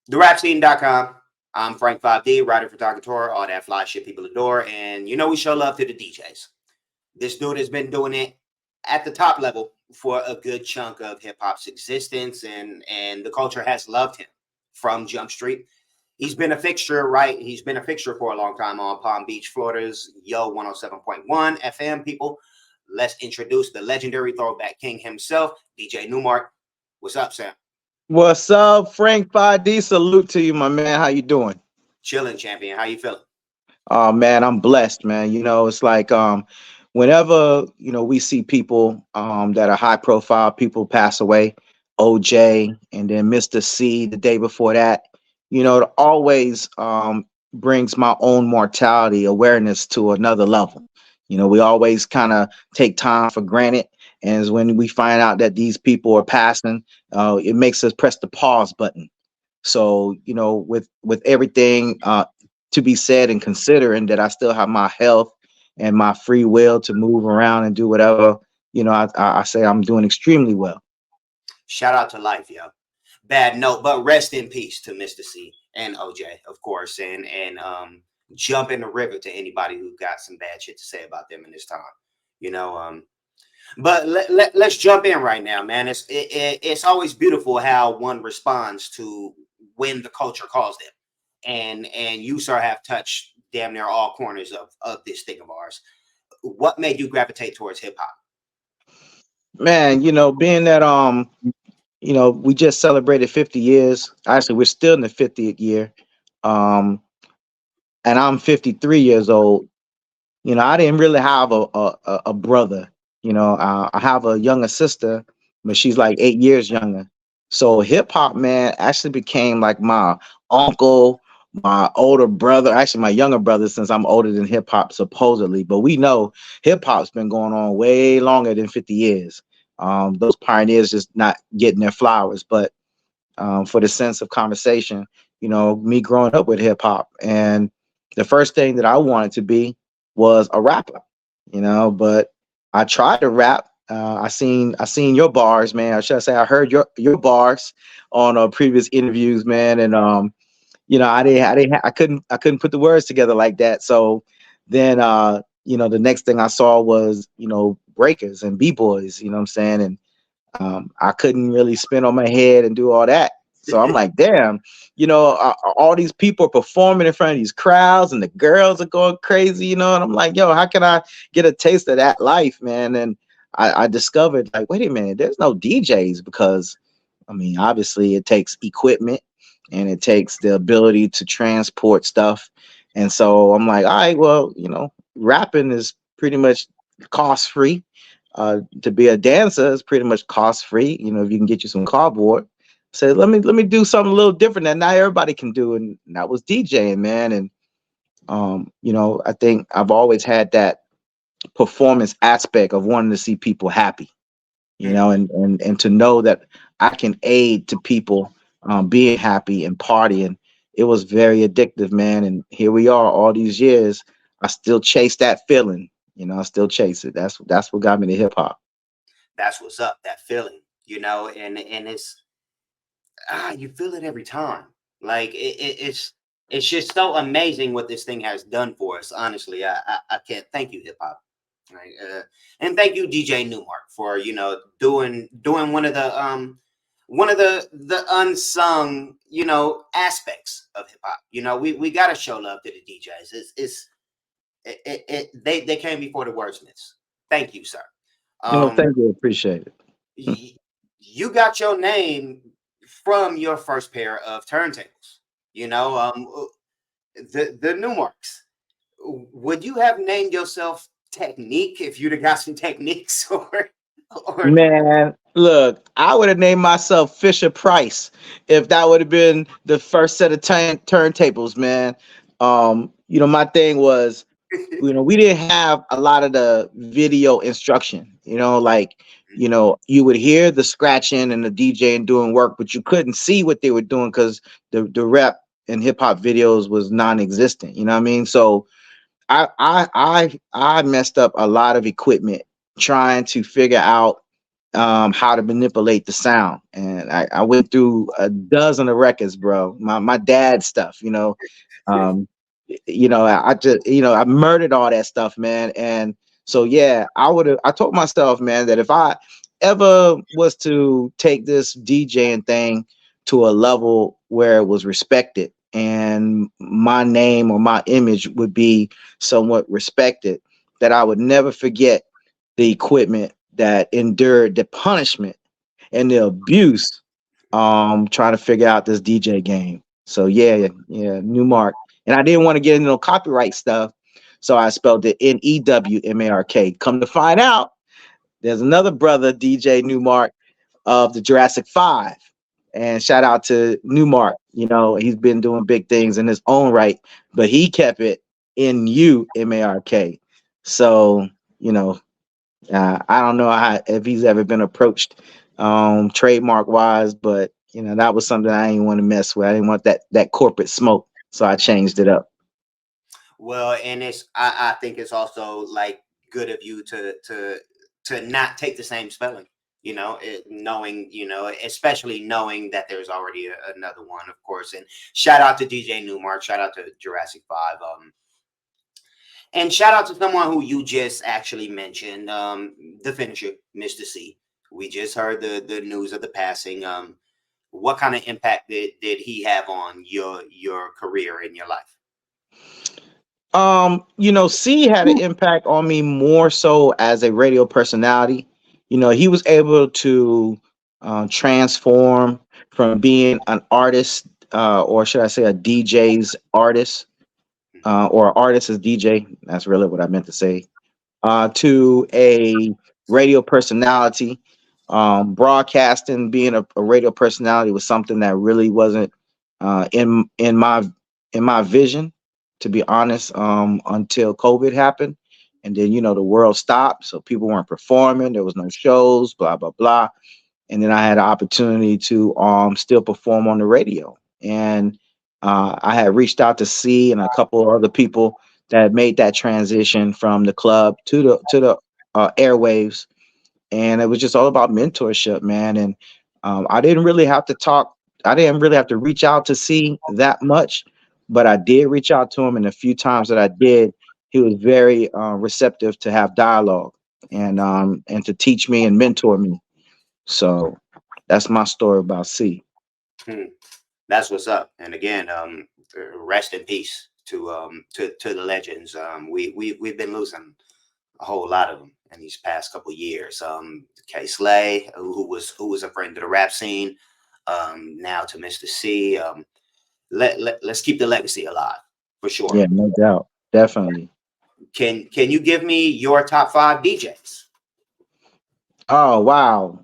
therapscene.com. I'm Frank 5D, writer, photographer, all that fly shit people adore. And you know, we show love to the DJs. This dude has been doing it at the top level for a good chunk of hip hop's existence, and the culture has loved him from Jump Street. He's been a fixture, right? He's been a fixture for a long time on Palm Beach, Florida's Yo 107.1 FM. People, let's introduce the legendary throwback king himself, DJ Newmark. What's up, Sam? What's up, Frank 5D? Salute to you, my man. How you doing? Chilling, champion. How you feeling? Oh man, I'm blessed, man. It's like whenever we see people that are high profile, people pass away, OJ and then Mr. C the day before that, it always brings my own mortality awareness to another level. We always kind of take time for granted. And when we find out that these people are passing, it makes us press the pause button. So, with everything to be said and considering that I still have my health and my free will to move around and do whatever, I say I'm doing extremely well. Shout out to life, yo. Bad note, but rest in peace to Mr. C and OJ, of course, and jump in the river to anybody who got some bad shit to say about them in this time. You know, but let's jump in right now, man. It's always beautiful how one responds to when the culture calls them, and you, sir, have touched damn near all corners of this thing of ours. What made you gravitate towards hip hop? Man, being that we just celebrated 50 years. Actually, we're still in the 50th year. Um, and I'm 53 years old. I didn't really have a brother. I have a younger sister, but she's like 8 years younger. So hip hop, man, actually became like my uncle, my older brother, actually my younger brother, since I'm older than hip hop supposedly. But we know hip hop's been going on way longer than 50 years. Those pioneers just not getting their flowers. But for the sense of conversation, me growing up with hip hop, and the first thing that I wanted to be was a rapper, but I tried to rap. I seen your bars, man. Or should I say I heard your bars on previous interviews, man. And I couldn't put the words together like that. So then the next thing I saw was, breakers and b-boys, you know what I'm saying? And I couldn't really spin on my head and do all that. So I'm like, damn, all these people are performing in front of these crowds and the girls are going crazy, and I'm like, yo, how can I get a taste of that life, man? And I discovered, like, wait a minute, there's no DJs because, I mean, obviously it takes equipment and it takes the ability to transport stuff. And so I'm like, all right, well, rapping is pretty much cost free. To be a dancer is pretty much cost free. If you can get you some cardboard. So let me do something a little different that not everybody can do, and that was DJing, man. And I think I've always had that performance aspect of wanting to see people happy, and to know that I can aid to people being happy and partying. It was very addictive, man. And here we are, all these years, I still chase that feeling. I still chase it. That's what got me to hip hop. That's what's up. That feeling, and it's you feel it every time. Like it's just so amazing what this thing has done for us. Honestly, I can't thank you, hip hop. Right. And thank you, DJ Newmark, for doing one of the unsung aspects of hip hop. We got to show love to the DJs. They came before the wordsmiths. Thank you, sir. Thank you, appreciate it. You got your name from your first pair of turntables. The Newmarks. Would you have named yourself Technique if you'd have got some techniques, or Man, look, I would have named myself Fisher Price if that would have been the first set of turntables, man. My thing was, we didn't have a lot of the video instruction, like, you would hear the scratching and the DJing doing work, but you couldn't see what they were doing because the rap and hip hop videos was non-existent. You know what I mean? So I messed up a lot of equipment trying to figure out how to manipulate the sound. And I went through a dozen of records, bro. My dad's stuff, um, I just, I murdered all that stuff, man. And so, yeah, I told myself, man, that if I ever was to take this DJing thing to a level where it was respected and my name or my image would be somewhat respected, that I would never forget the equipment that endured the punishment and the abuse trying to figure out this DJ game. So yeah, Newmark. And I didn't want to get into no copyright stuff. So I spelled it Newmark. Come to find out, there's another brother, DJ Newmark of the Jurassic 5. And shout out to Newmark. He's been doing big things in his own right, but he kept it Newmark. So, I don't know if he's ever been approached trademark wise, but that was something I didn't want to mess with. I didn't want that corporate smoke, so I changed it up. Well, and I think it's also like good of you to not take the same spelling. Knowing, especially knowing that there's already another one, of course. And shout out to DJ Newmark, shout out to Jurassic 5. And shout out to someone who you just actually mentioned, the finisher, Mr. C. We just heard the news of the passing. What kind of impact did he have on your career and your life? C had an impact on me more so as a radio personality. He was able to transform from being an artist, or should I say a DJ's artist, or artist as DJ. That's really what I meant to say. To a radio personality. Broadcasting, being a radio personality was something that really wasn't in my vision, to be honest, until COVID happened. And then, the world stopped. So people weren't performing. There was no shows, blah, blah, blah. And then I had an opportunity to still perform on the radio. And I had reached out to C and a couple of other people that had made that transition from the club to the airwaves, and it was just all about mentorship, man. And I didn't really have to talk. I didn't really have to reach out to C that much, but I did reach out to him, and a few times that I did, he was very receptive to have dialogue and to teach me and mentor me. So that's my story about C. Hmm. That's what's up. And again, rest in peace to the legends. We've been losing a whole lot of them in these past couple years. K Slay, who was a friend of the rap scene. Now to Mr. C. Let's keep the legacy alive for sure. Yeah, no doubt, definitely. Can you give me your top five DJs? Oh wow.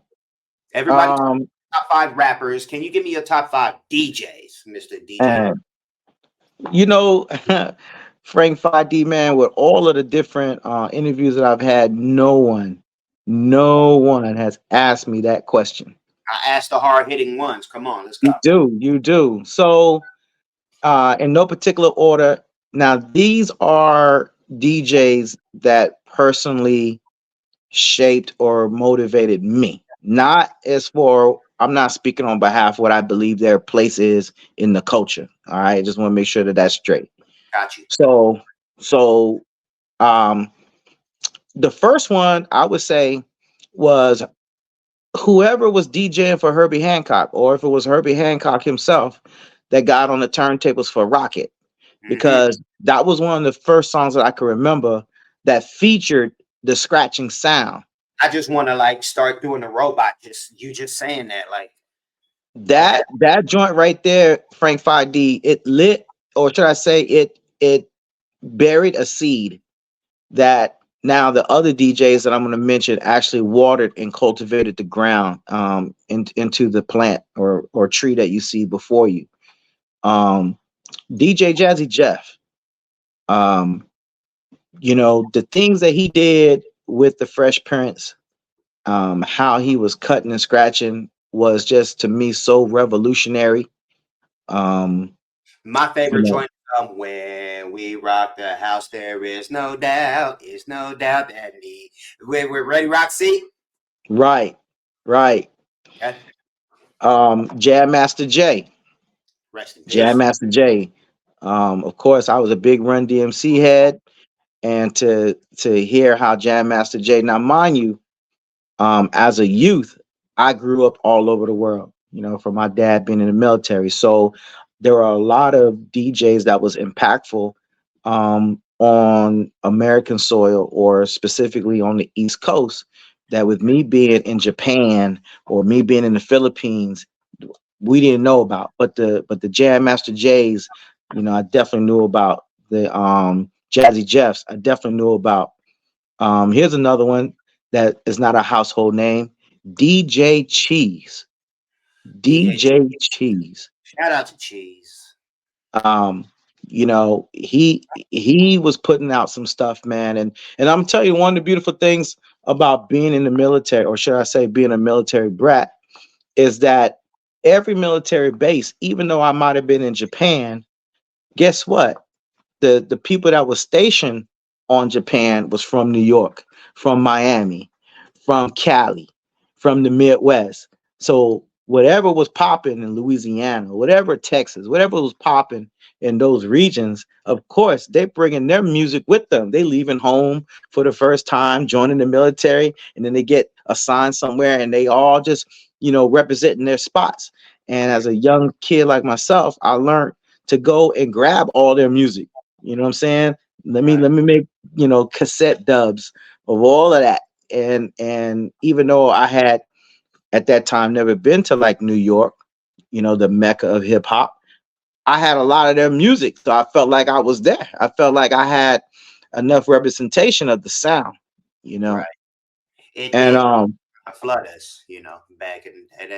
Everybody, Um, top five rappers. Can you give me your top five DJs, Mr. DJ? and you know, Frank 5D, man, with all of the different interviews that I've had, no one has asked me that question. I asked the hard hitting ones. Come on, let's go. You do. So, in no particular order. Now, these are DJs that personally shaped or motivated me. Not as for, I'm not speaking on behalf of what I believe their place is in the culture. All right, just want to make sure that that's straight. Got you. So, um, the first one I would say was whoever was DJing for Herbie Hancock, or if it was Herbie Hancock himself that got on the turntables for Rocket, Hmm. because that was one of the first songs that I could remember that featured the scratching sound. I just want to like start doing the robot. Just saying that. Like, okay, That joint right there, Frank 5D, it lit, or should I say it buried a seed that now the other DJs that I'm going to mention actually watered and cultivated the ground into the plant or tree that you see before you. Um, DJ Jazzy Jeff, um, the things that he did with the Fresh Prince, how he was cutting and scratching was just to me so revolutionary. Um, my you favorite know, joint. When we rock the house, there is no doubt that we're ready. Rock C. right. Right. Okay. Jam Master Jay. Rest in Jam peace. Master Jay. Of course, I was a big Run DMC head, and to hear how Jam Master Jay. Now, mind you, as a youth, I grew up all over the world. You know, from my dad being in the military, so there are a lot of DJs that was impactful on American soil, or specifically on the East Coast. That with me being in Japan or me being in the Philippines, we didn't know about. But the Jam Master Jays, you know, I definitely knew about the Jazzy Jeffs. I definitely knew about. Here's another one that is not a household name. DJ Cheese. DJ. DJ Cheese. Shout out to Cheese. Um, you know, he was putting out some stuff, man. And I'm telling you, one of the beautiful things about being in the military, or should I say being a military brat, is that every military base, even though I might have been in Japan, guess what? The people that was stationed on Japan was from New York, from Miami, from Cali, from the Midwest. So whatever was popping in Louisiana, whatever Texas, whatever was popping in those regions, of course they bringing their music with them. They leaving home for the first time, joining the military, and then they get assigned somewhere, and they all just representing their spots. And Right. as a young kid like myself, I learned to go and grab all their music. You know what I'm saying? Let me Right. let me make cassette dubs of all of that. And even though I had at that time never been to like New York, the mecca of hip hop, I had a lot of their music, so I felt like I was there. I felt like I had enough representation of the sound, you Right. know. It And did flood us, back, and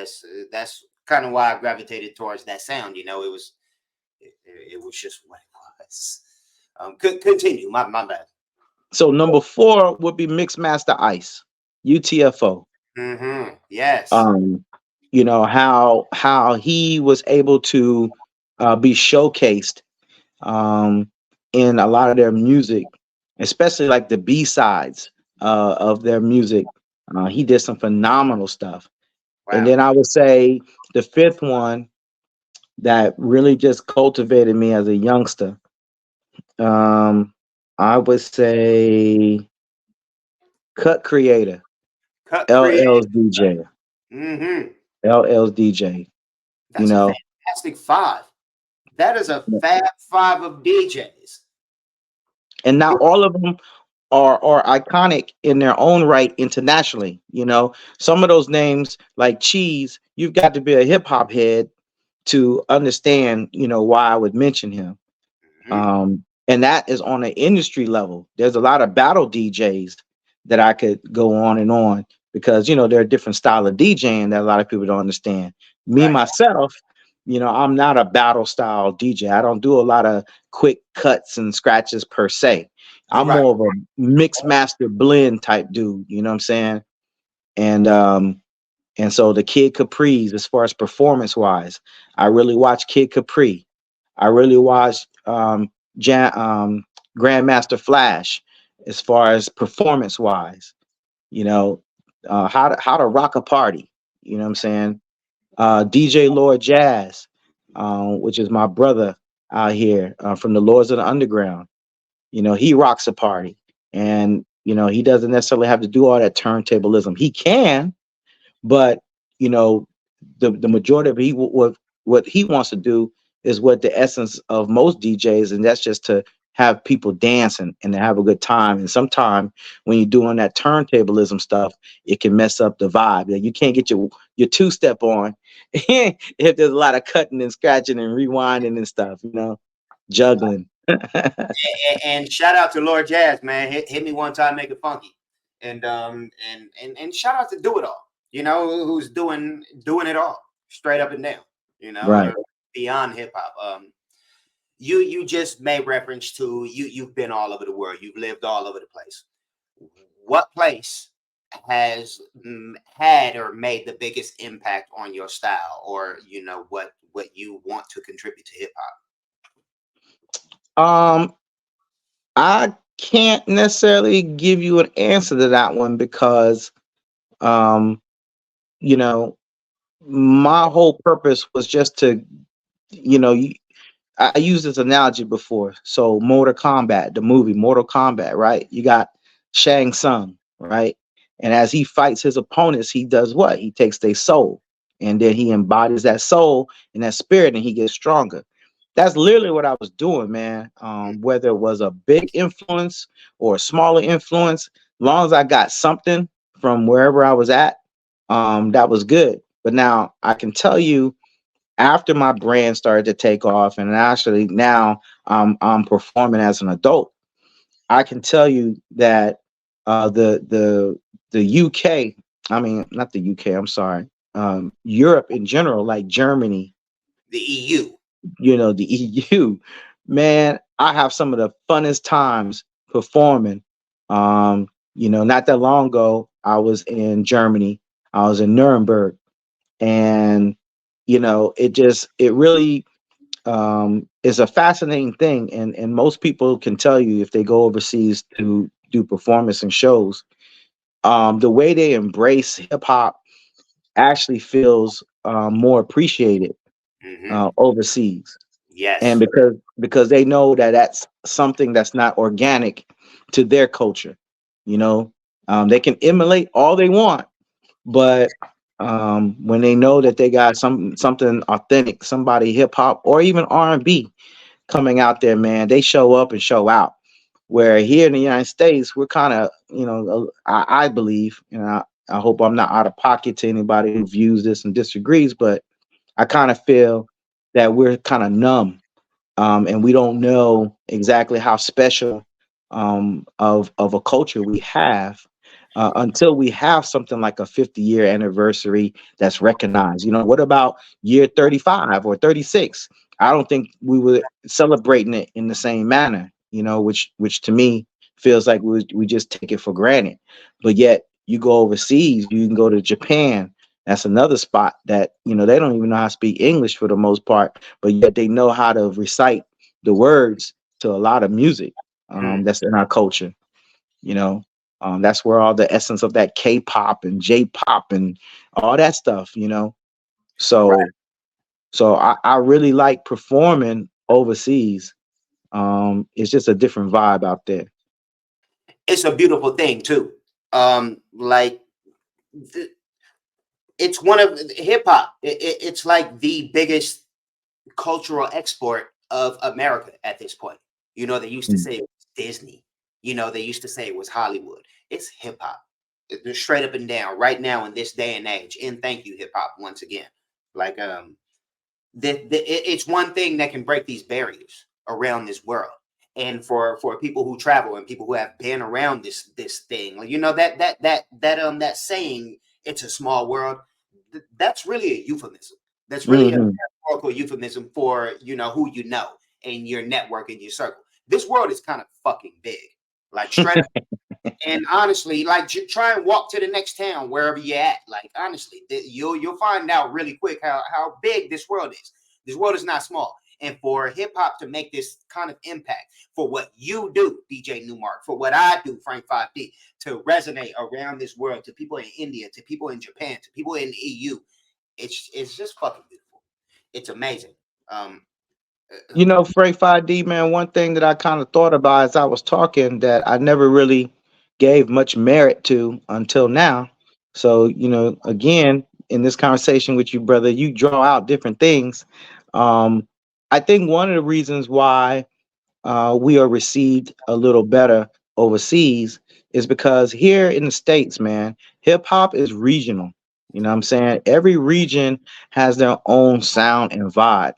that's kind of why I gravitated towards that sound. It was just what it was. Continue. My bad. so number 4 would be Mixmaster Ice, UTFO. Mm-hmm. Yes. um how he was able to be showcased um in a lot of their music, especially like the b-sides of their music. He did some phenomenal stuff. And Wow. then I would say the fifth one that really just cultivated me as a youngster, um I would say Cut Creator, Cut create. LL's DJ. Mm-hmm. LL's DJ, you That's a know. fantastic five. That is a fab five of DJs. And not all of them are iconic in their own right internationally. Some of those names like Cheese, you've got to be a hip hop head to understand, why I would mention him. Mhm. And that is on an industry level. There's a lot of battle DJs that I could go on because there are different style of DJing that a lot of people don't understand. Me Right. myself, I'm not a battle style DJ. I don't do a lot of quick cuts and scratches per se. I'm Right. more of a mix master blend type dude. You know what I'm saying? And so the Kid Capri's, as far as performance wise, I really watch Kid Capri. I really watch Grandmaster Flash, as far as performance wise. You know, how to rock a party. You know what I'm saying? DJ Lord Jazz, which is my brother out here from the Lords of the Underground. He rocks a party, and he doesn't necessarily have to do all that turntablism. He can, but you know the majority of what he wants to do is what the essence of most DJs, and that's just to have people dancing and to have a good time. And sometimes when you're doing that turntablism stuff, it can mess up the vibe. Like, you can't get your two step on if there's a lot of cutting and scratching and rewinding and stuff, juggling. And shout out to Lord Jazz, man. Hit me one time, make it funky. And shout out to Do It All. Who's doing it all, straight up and down. Right. Beyond hip hop. You just made reference to you've been all over the world. You've lived all over the place. What place has had or made the biggest impact on your style, or what you want to contribute to hip hop? um I can't necessarily give you an answer to that one because um you know, my whole purpose was just to, you know, I used this analogy before. So Mortal Kombat, the movie Mortal Kombat, right? You got Shang Tsung, right? And as he fights his opponents, he does what? He takes their soul, and then he embodies that soul and that spirit, and he gets stronger. That's literally what I was doing, man. Whether it was a big influence or a smaller influence, long as I got something from wherever I was at, that was good. But now I can tell you, after my brand started to take off, and actually now I'm performing as an adult, I can tell you that the UK, I mean not the UK, I'm sorry, Europe in general, like Germany, The EU. the EU, man, I have some of the funnest times performing. Not that long ago, I was in Germany, I was in Nuremberg, and it really is a fascinating thing, and most people can tell you if they go overseas to do performance and shows, the way they embrace hip hop actually feels more appreciated Hmm. overseas, and Yes. because they know that that's something that's not organic to their culture. They can emulate all they want, but when they know that they got something authentic, somebody hip hop or even R&B coming out there, man, they show up and show out. Where here in the United States, we're kind of, I believe, I hope I'm not out of pocket to anybody who views this and disagrees, but I kind of feel that we're kind of numb, and we don't know exactly how special of a culture we have until we have something like a 50-year anniversary that's recognized. What about year 35 or 36? I don't think we were celebrating it in the same manner, which to me feels like we just take it for granted. But yet you go overseas, you can go to Japan. That's another spot that, they don't even know how to speak English for the most part, but yet they know how to recite the words to a lot of music Mhm. that's in our culture. You know, that's where all the essence of that K-pop and J-pop and all that stuff. Right. So I really like performing overseas. It's just a different vibe out there. It's a beautiful thing too. Like th- it's one of hip hop. It's like the biggest cultural export of America at this point. They used to Mm. say it was Disney. They used to say it was Hollywood. It's hip hop. It's straight up and down right now in this day and age. And thank you, hip hop, once again. Like it's one thing that can break these barriers around this world. And for people who travel and people who have been around this thing, like, that saying, it's a small world. That's really a euphemism. That's really a Hmm. metaphorical euphemism for who you know and your network and your circle. This world is kind of fucking big, like straight up. And honestly, like try and walk to the next town wherever you're at. Like honestly, you'll find out really quick how big this world is. This world is not small. And for hip hop to make this kind of impact, for what you do, DJ Newmark, for what I do, Frank 5D, to resonate around this world, to people in India, to people in Japan, to people in the EU, it's just fucking beautiful. It's amazing. Um, Frank 5D, man, one thing that I kind of thought about as I was talking that I never really gave much merit to until now. So, again, in this conversation with you, brother, you draw out different things. Um, I think one of the reasons why we are received a little better overseas is because here in the States, man, hip hop is regional. You know what I'm saying? Every region has their own sound and vibe.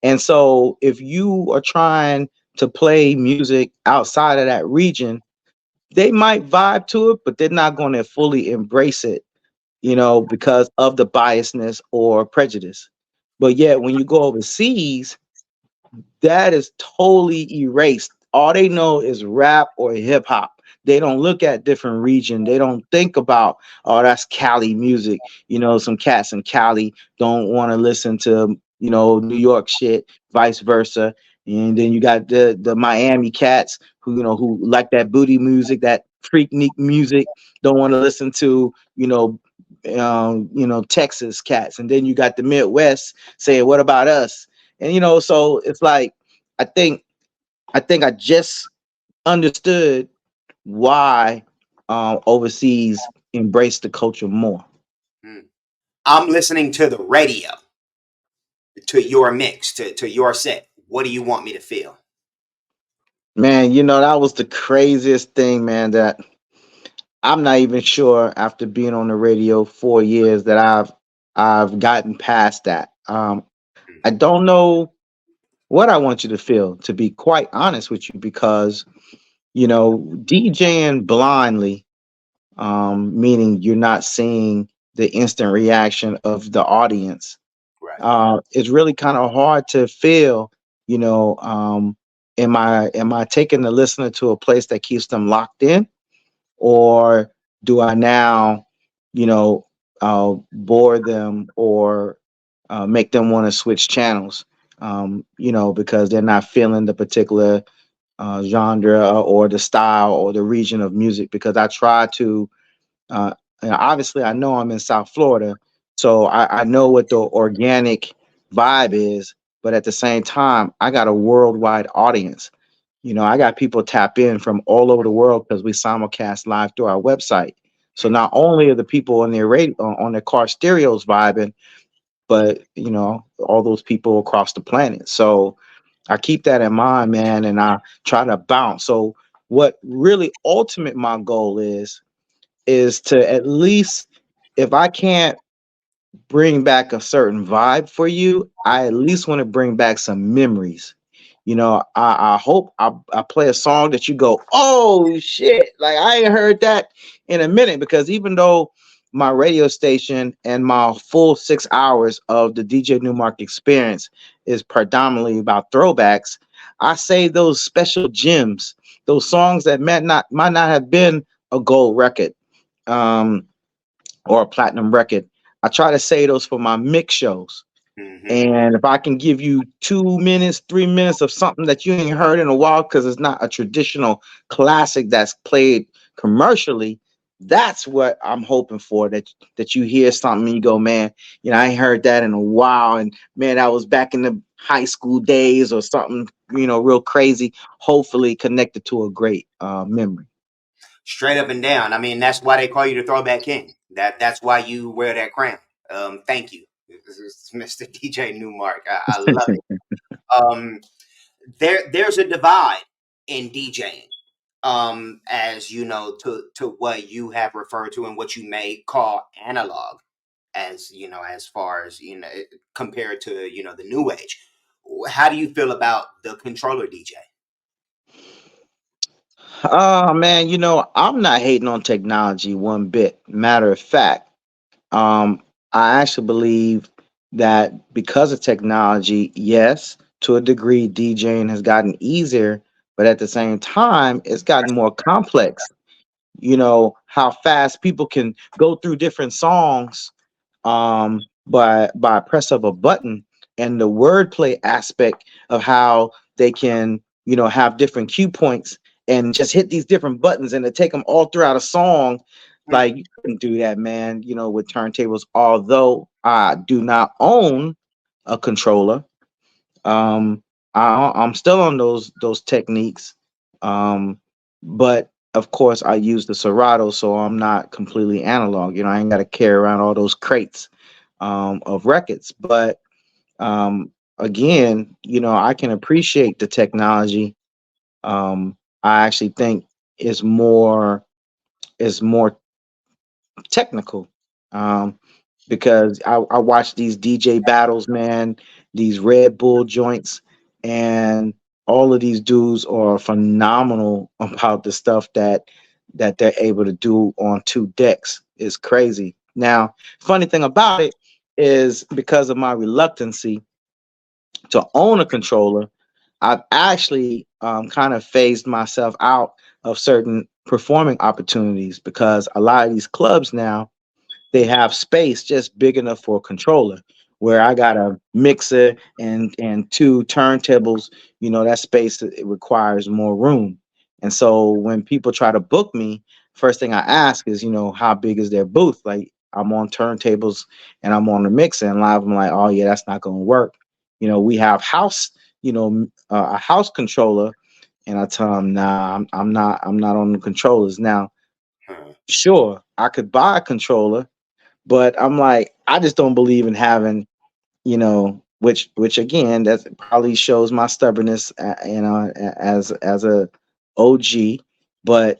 And so if you are trying to play music outside of that region, they might vibe to it, but they're not going to fully embrace it, because of the biasness or prejudice. But yet when you go overseas, that is totally erased. All they know is rap or hip hop. They don't look at different region. They don't think about, oh, that's Cali music. Some cats in Cali don't want to listen to, New York shit, vice versa. And then you got the Miami cats who like that booty music, that freaknik music, don't want to listen to, Texas cats, and then you got the Midwest saying, "What about us?" And so it's like I think I just understood why overseas embrace the culture more. Hmm. I'm listening to the radio, to your mix, to your set. What do you want me to feel? Man, that was the craziest thing, man, that I'm not even sure after being on the radio 4 years that I've gotten past that. Hmm. I don't know what I want you to feel, to be quite honest with you, because DJing blindly, meaning you're not seeing the instant reaction of the audience. Right. It's really kind of hard to feel, you know, um, am I taking the listener to a place that keeps them locked in, or do I now, you know, bore them, or make them want to switch channels, because they're not feeling the particular genre or the style or the region of music. Because I try to, uh, and obviously, I know I'm in South Florida, so I know what the organic vibe is. But at the same time, I got a worldwide audience. I got people tap in from all over the world because we simulcast live through our website. So Hmm. not only are the people on their radio on their car stereos vibing, but all those people across the planet. So I keep that in mind, man, and I try to bounce. So what really ultimate my goal is to at least, if I can't bring back a certain vibe for you, I at least want to bring back some memories. I hope I play a song that you go, oh shit, like I ain't heard that in a minute. Because even though my radio station and my full 6 hours of the DJ Newmark experience is predominantly about throwbacks, I say those special gems, those songs that might not have been a gold record, um, or a platinum record. I try to say those for my mix shows. Hmm. And if I can give you 2 minutes, 3 minutes of something that you ain't heard in a while because it's not a traditional classic that's played commercially, that's what I'm hoping for. That you hear something and you go, man, I ain't heard that in a while, and man, that was back in the high school days or something, real crazy. Hopefully connected to a great memory. Straight up and down. I mean, that's why they call you the Throwback King. That's why you wear that crown. Thank you, this is Mr. DJ Newmark. I love it. Um, there's a divide in DJing, as you know, to what you have referred to and what you may call analog, as as far as compared to the new age. How do you feel about the controller DJ? Oh man, I'm not hating on technology one bit. Matter of fact, um, I actually believe that because of technology, yes, to a degree, DJing has gotten easier, but at the same time, it's gotten more complex. How fast people can go through different songs, by press of a button, and the wordplay aspect of how they can have different cue points and just hit these different buttons and to take them all throughout a song. Like, you couldn't do that, man, with turntables. Although I do not own a controller, um, I'm still on those techniques. Um, but of course, I use the Serato, so I'm not completely analog. I ain't got to carry around all those crates of records. But again, I can appreciate the technology. I actually think it's more technical, um, because I watch these DJ battles, man, these Red Bull joints, and all of these dudes are phenomenal about the stuff that they're able to do on two decks. It's crazy. Now, funny thing about it is, because of my reluctancy to own a controller, I've actually kind of phased myself out of certain performing opportunities, because a lot of these clubs now, they have space just big enough for a controller. Where I got a mixer and two turntables, that space, it requires more room. And so when people try to book me, first thing I ask is, how big is their booth? Like, I'm on turntables and I'm on the mixer and live. I'm like, oh yeah, that's not gonna work. We have house, a house controller, and I tell them, nah, I'm not on the controllers now. Hmm. Sure, I could buy a controller, but I'm like, I just don't believe in having, which again, that probably shows my stubbornness, as a OG. But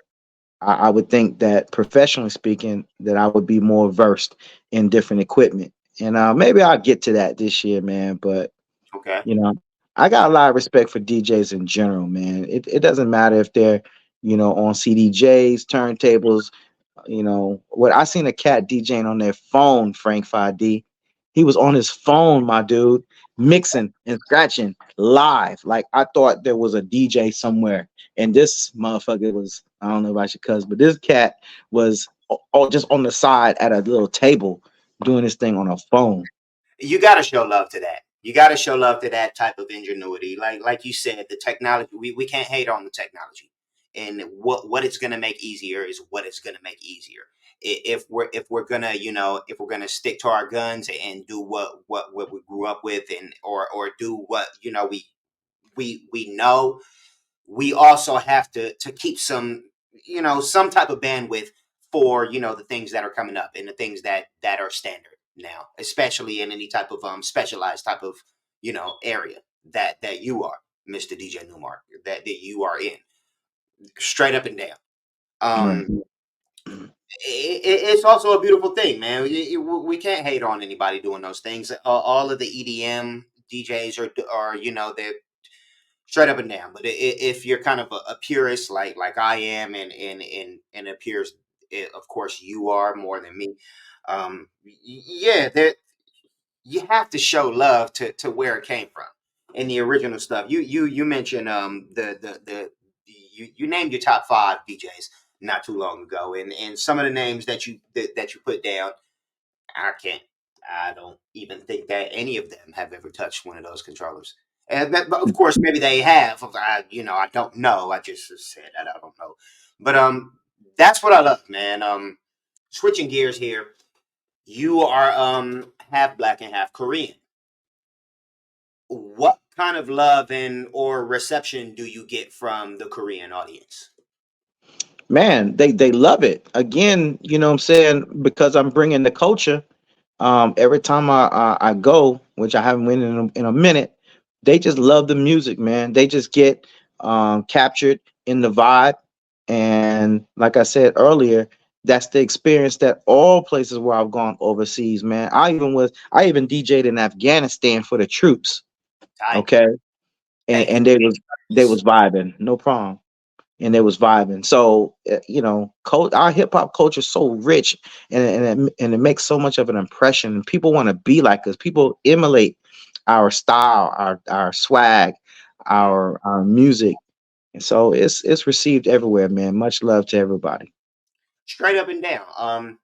I would think that professionally speaking, that I would be more versed in different equipment, and maybe I'll get to that this year, man. But Okay. you know, I got a lot of respect for DJs in general, man. It doesn't matter if they're, on CDJs, turntables. What I seen a cat DJing on their phone, Frank 5D. He was on his phone, my dude, mixing and scratching live. Like I thought there was a DJ somewhere. And this motherfucker was, I don't know if I should cuss, but this cat was just on the side at a little table doing this thing on a phone. You got to show love to that. You got to show love to that type of ingenuity. Like you said, the technology, we can't hate on the technology. And what it's going to make easier is what it's going to make easier. If we're gonna if we're gonna stick to our guns and do what we grew up with, and or do what we know, we also have to keep some some type of bandwidth for the things that are coming up and the things that are standard now, especially in any type of specialized type of area that you are, Mr. DJ Newmark, that you are in, straight up and down. Right. It's also a beautiful thing, man. We can't hate on anybody doing those things. All of the EDM DJs are they're straight up and down. But if you're kind of a purist like I am, and a purist, of course you are more than me. Yeah, there you have to show love to where it came from in the original stuff. You mentioned you named your top five DJs not too long ago, and some of the names that you put down, I can't. I don't even think that any of them have ever touched one of those controllers. And but of course, maybe they have. I don't know. I just said that I don't know. But that's what I love, man. Switching gears here. You are half black and half Korean. What kind of love and or reception do you get from the Korean audience? Man, they love it. Again, what I'm saying, because I'm bringing the culture. Every time I go, which I haven't went in a minute, they just love the music, man. They just get captured in the vibe, and like I said earlier, that's the experience that all places where I've gone overseas, man. I even DJ'd in Afghanistan for the troops, Tight. okay, and Thank you. and they was vibing, no problem, and they was vibing. So our hip hop culture is so rich, and it makes so much of an impression. People want to be like us. People emulate our style, our swag, Mm. our music, and so it's received everywhere, man. Much love to everybody. Straight up and down.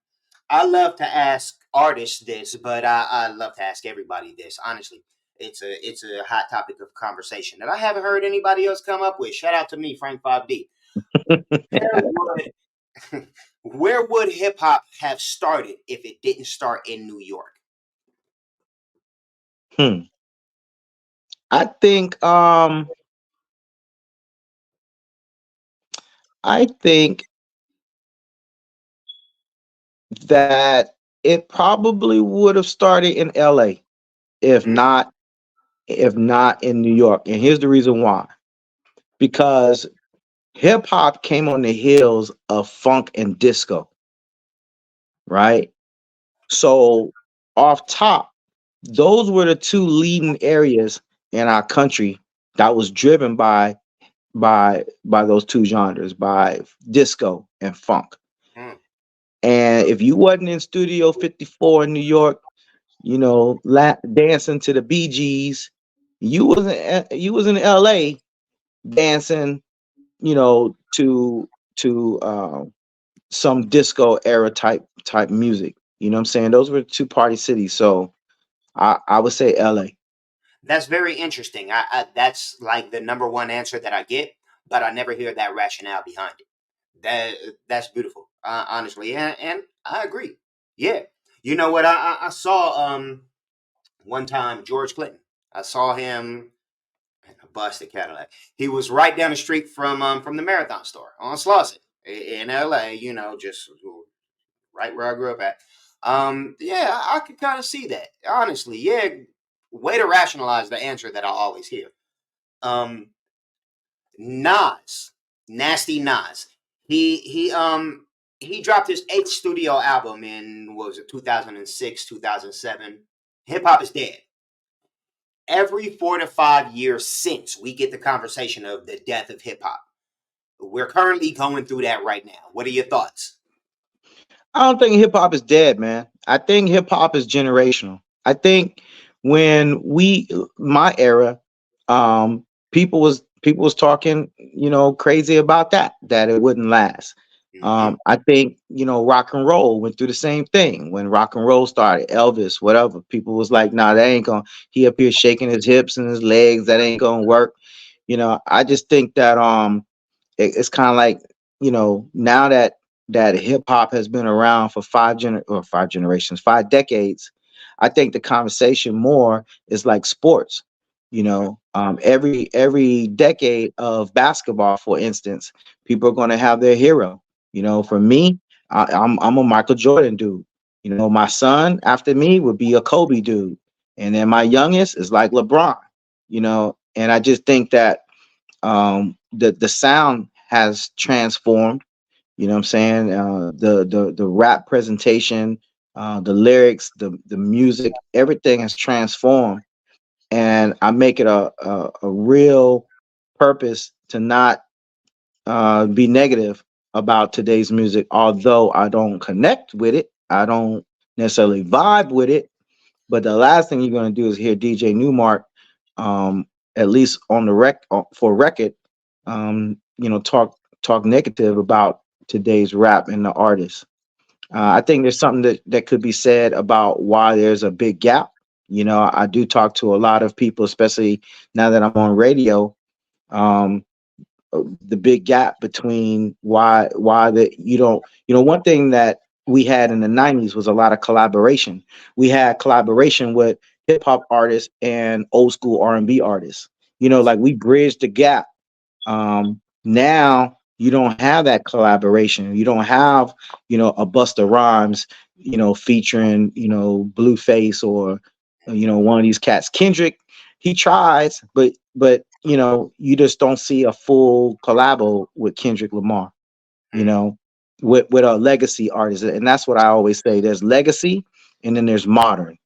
I love to ask artists this, but I love to ask everybody this. Honestly, it's a hot topic of conversation that I haven't heard anybody else come up with. Shout out to me, Frank 5D. Where would where would hip hop have started if it didn't start in New York? Hmm. I think that it probably would have started in LA, if Mm, not in New York. And here's the reason why. Because hip hop came on the heels of funk and disco, right? So off top, those were the two leading areas in our country that was driven by those two genres, by disco and funk. mm. And if you wasn't in Studio 54 in New York, dancing to the Bee Gees, you was in LA dancing, to some disco era type music. You know what I'm saying? Those were two party cities. So I would say LA. That's very interesting. That's like the number one answer that I get, but I never hear that rationale behind it. That's beautiful, honestly, and I agree. Yeah. You know what? I saw one time George Clinton. I saw him in a busted Cadillac. He was right down the street from the Marathon store on Slauson in L.A. You know, just right where I grew up at. Yeah, I could kind of see that. Honestly, yeah. Way to rationalize the answer that I always hear. Um, Nas, Nasty Nas. He dropped his eighth studio album in what was it 2006, 2007. Hip hop is dead. Every 4 to 5 years since we get the conversation of the death of hip hop. We're currently going through that right now. What are your thoughts? I don't think hip hop is dead, man. I think hip hop is generational. I think when my era, people was talking, crazy about that it wouldn't last. Mm-hmm. I think rock and roll went through the same thing when rock and roll started. Elvis, whatever, people was like, "Nah, that ain't gonna." He up here shaking his hips and his legs. That ain't gonna work. I just think that it's kind of like now that hip hop has been around for five generations, 5 decades. I think the conversation more is like sports. Every decade of basketball, for instance, people are going to have their hero. For me, I'm a Michael Jordan dude. My son after me would be a Kobe dude, and then my youngest is like LeBron. And I just think that the sound has transformed. You know what I'm saying? The rap presentation, the lyrics, the music, everything has transformed, and I make it a real purpose to not be negative about today's music. Although I don't connect with it, I don't necessarily vibe with it, but the last thing you're going to do is hear DJ Newmark, at least on the for record, talk negative about today's rap and the artists. I think there's something that could be said about why there's a big gap. I do talk to a lot of people, especially now that I'm on radio. Um, the big gap between why that you don't one thing that we had in the 90s was a lot of collaboration. We had collaboration with hip hop artists and old school R&B artists. Like we bridged the gap. Now you don't have that collaboration. You don't have a Busta Rhymes featuring Blueface or one of these cats. Kendrick, he tries, but you just don't see a full collabo with Kendrick Lamar, you Mm. know, with a legacy artist. And that's what I always say. There's legacy and then there's modern.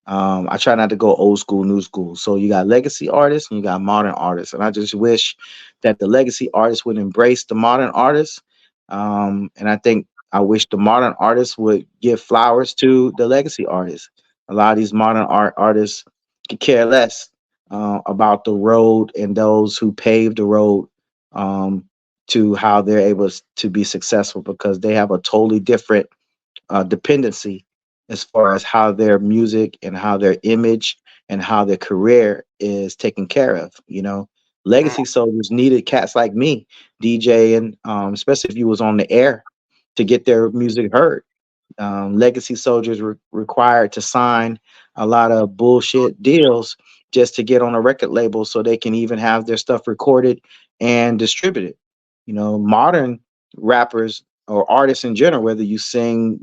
I try not to go old school, new school. So you got legacy artists and you got modern artists. And I just wish that the legacy artists would embrace the modern artists. And I think I wish the modern artists would give flowers to the legacy artists. A lot of these modern artists could care less about the road and those who paved the road, to how they're able to be successful, because they have a totally different dependency as far as how their music and how their image and how their career is taken care of. Mm. Legacy soldiers needed cats like me, DJ, and especially if you was on the air, to get their music heard. Legacy soldiers were required to sign a lot of bullshit deals just to get on a record label so they can even have their stuff recorded and distributed. Modern rappers or artists in general, whether you sing,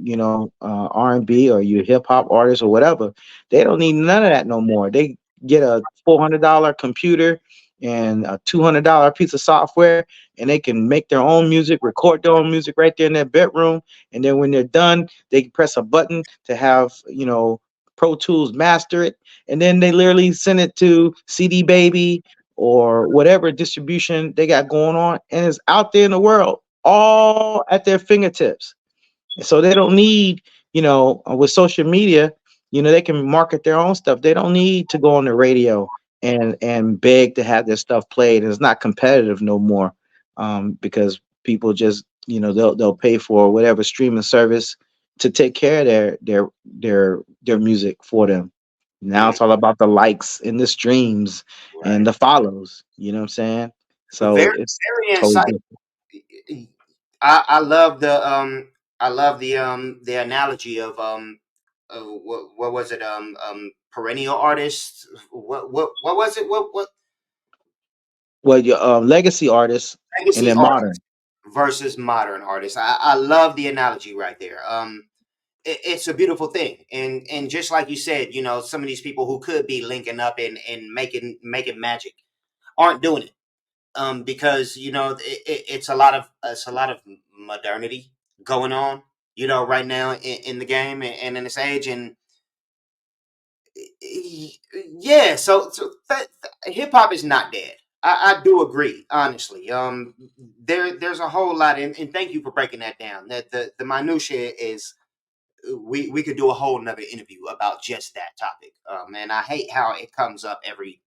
R&B or you hip hop artists or whatever, they don't need none of that no more. They get a $400 computer and a $200 piece of software, and they can make their own music, record their own music right there in their bedroom, and then when they're done, they can press a button to have Pro Tools master it, and then they literally send it to CD Baby or whatever distribution they got going on, and it's out there in the world, all at their fingertips. So they don't need, with social media, they can market their own stuff. They don't need to go on the radio and beg to have their stuff played. And it's not competitive no more, because people just, they'll pay for whatever streaming service to take care of their music for them. Now Mm. it's all about the likes and the streams and Right. the follows. You know what I'm saying? So Very, it's very totally insightful. different. I love the I love the analogy of what was it? Perennial artists. What was it? What Well, your legacy artists and legacy then artists modern. versus modern artists? I love the analogy right there. It's a beautiful thing, and just like you said, some of these people who could be linking up and making magic aren't doing it. Because it's a lot of modernity going on, right now in the game and in this age, and yeah, so hip hop is not dead. I do agree, honestly. There's a whole lot, and thank you for breaking that down. That the minutia is we could do a whole nother interview about just that topic. And I hate how it comes up every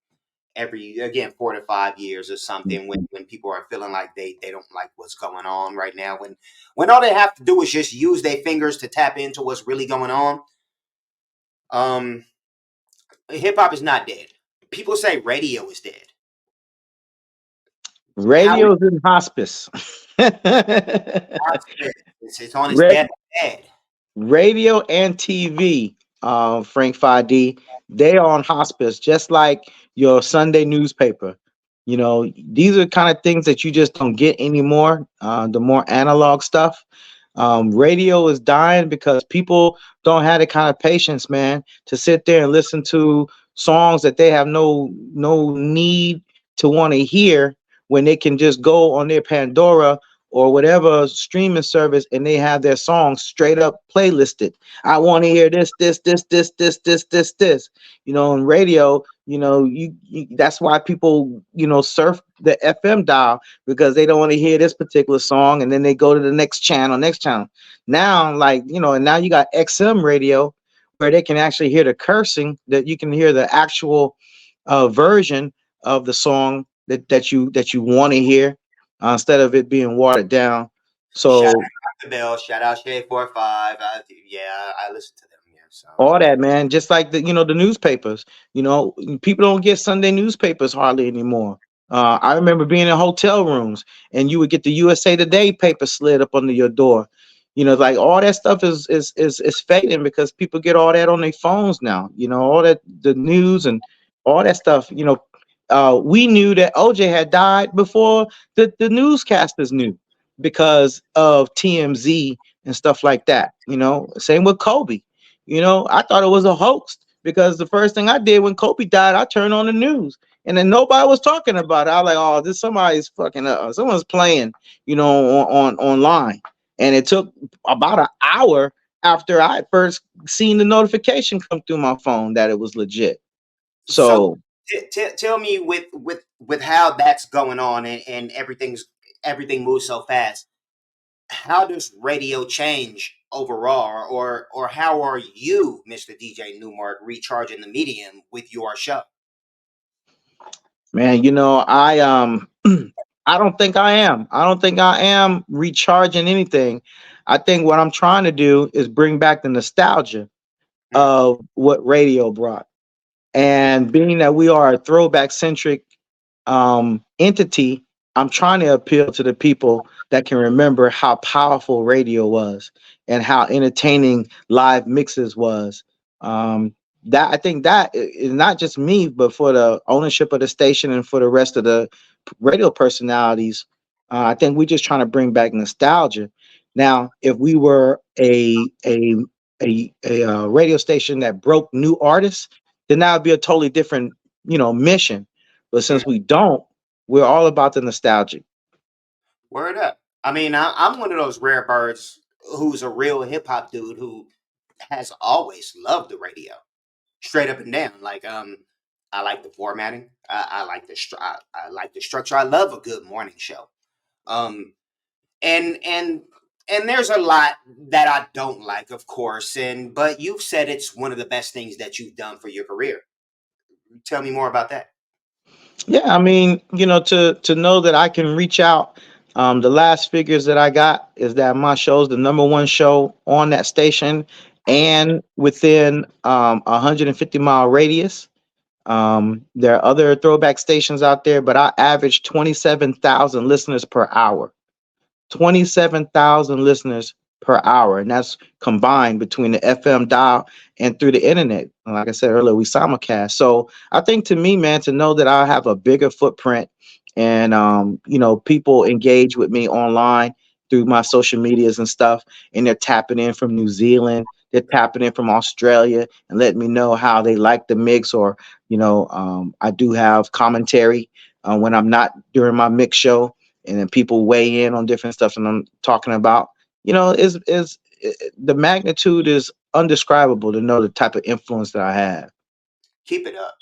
again 4 to 5 years or something when people are feeling like they don't like what's going on right now when all they have to do is just use their fingers to tap into what's really going on. um Hip hop is not dead. People say radio is dead. How Radio's in hospice. it's on its Ra- deathbed. Radio and TV, Frank 5D, they are on hospice, just like your Sunday newspaper. These are kind of things that you just don't get anymore. The more analog stuff. Radio is dying because people don't have the kind of patience, man, to sit there and listen to songs that they have no need to want to hear when they can just go on their Pandora or whatever streaming service and they have their songs straight up playlisted. I want to hear this. On radio, that's why people, surf the FM dial because they don't want to hear this particular song, and then they go to the next channel. Now, like, and now you got XM radio where they can actually hear the cursing, that you can hear the actual version of the song that you want to hear, instead of it being watered down. Shout So out the bell, shout out Shade 45. Yeah, I listen to them. Yeah, so all that, man, just like the newspapers. People don't get Sunday newspapers hardly anymore. I remember being in hotel rooms and you would get the USA Today paper slid up under your door. Like all that stuff is fading because people get all that on their phones now. All that, the news and all that stuff. We knew that OJ had died before the newscasters knew because of TMZ and stuff like that. Same with Kobe. I thought it was a hoax because the first thing I did when Kobe died, I turned on the news and then nobody was talking about it. I was like, oh, this somebody's fucking someone's playing, on online. And it took about an hour after I had first seen the notification come through my phone that it was legit. so So, tell me with how that's going on and everything moves so fast. How does radio change overall, or how are you, Mr. DJ Newmark, recharging the medium with your show? man, I don't think I am. I don't think I am recharging anything. I think what I'm trying to do is bring back the nostalgia Mm, of what radio brought. And being that we are a throwback centric entity, I'm trying to appeal to the people that can remember how powerful radio was and how entertaining live mixes was. That I think that is not just me, but for the ownership of the station and for the rest of the radio personalities. I think we're just trying to bring back nostalgia. Now, if we were a radio station that broke new artists, then that would be a totally different, mission. But mm. since we don't, we're all about the nostalgic. Word up. I mean, I'm one of those rare birds who's a real hip hop dude who has always loved the radio, straight up and down. Like, I like the formatting. I like I like the structure. I love a good morning show. Um, and and and there's a lot that I don't like, of course. But you've said it's one of the best things that you've done for your career. Tell me more about that. Yeah, I mean, to know that I can reach out. The last figures that I got is that my show's the number one show on that station and within 150-mile radius. There are other throwback stations out there, but I average 27,000 listeners per hour. 27,000 listeners per hour, and that's combined between the FM dial and through the internet. And like I said earlier, we simulcast. So I think to me, man, to know that I have a bigger footprint and people engage with me online through my social medias and stuff, and they're tapping in from New Zealand, they're tapping in from Australia, and letting me know how they like the mix, or I do have commentary when I'm not during my mix show, and then people weigh in on different stuff and I'm talking about. Is the magnitude is undescribable to know the type of influence that I have. Keep it up.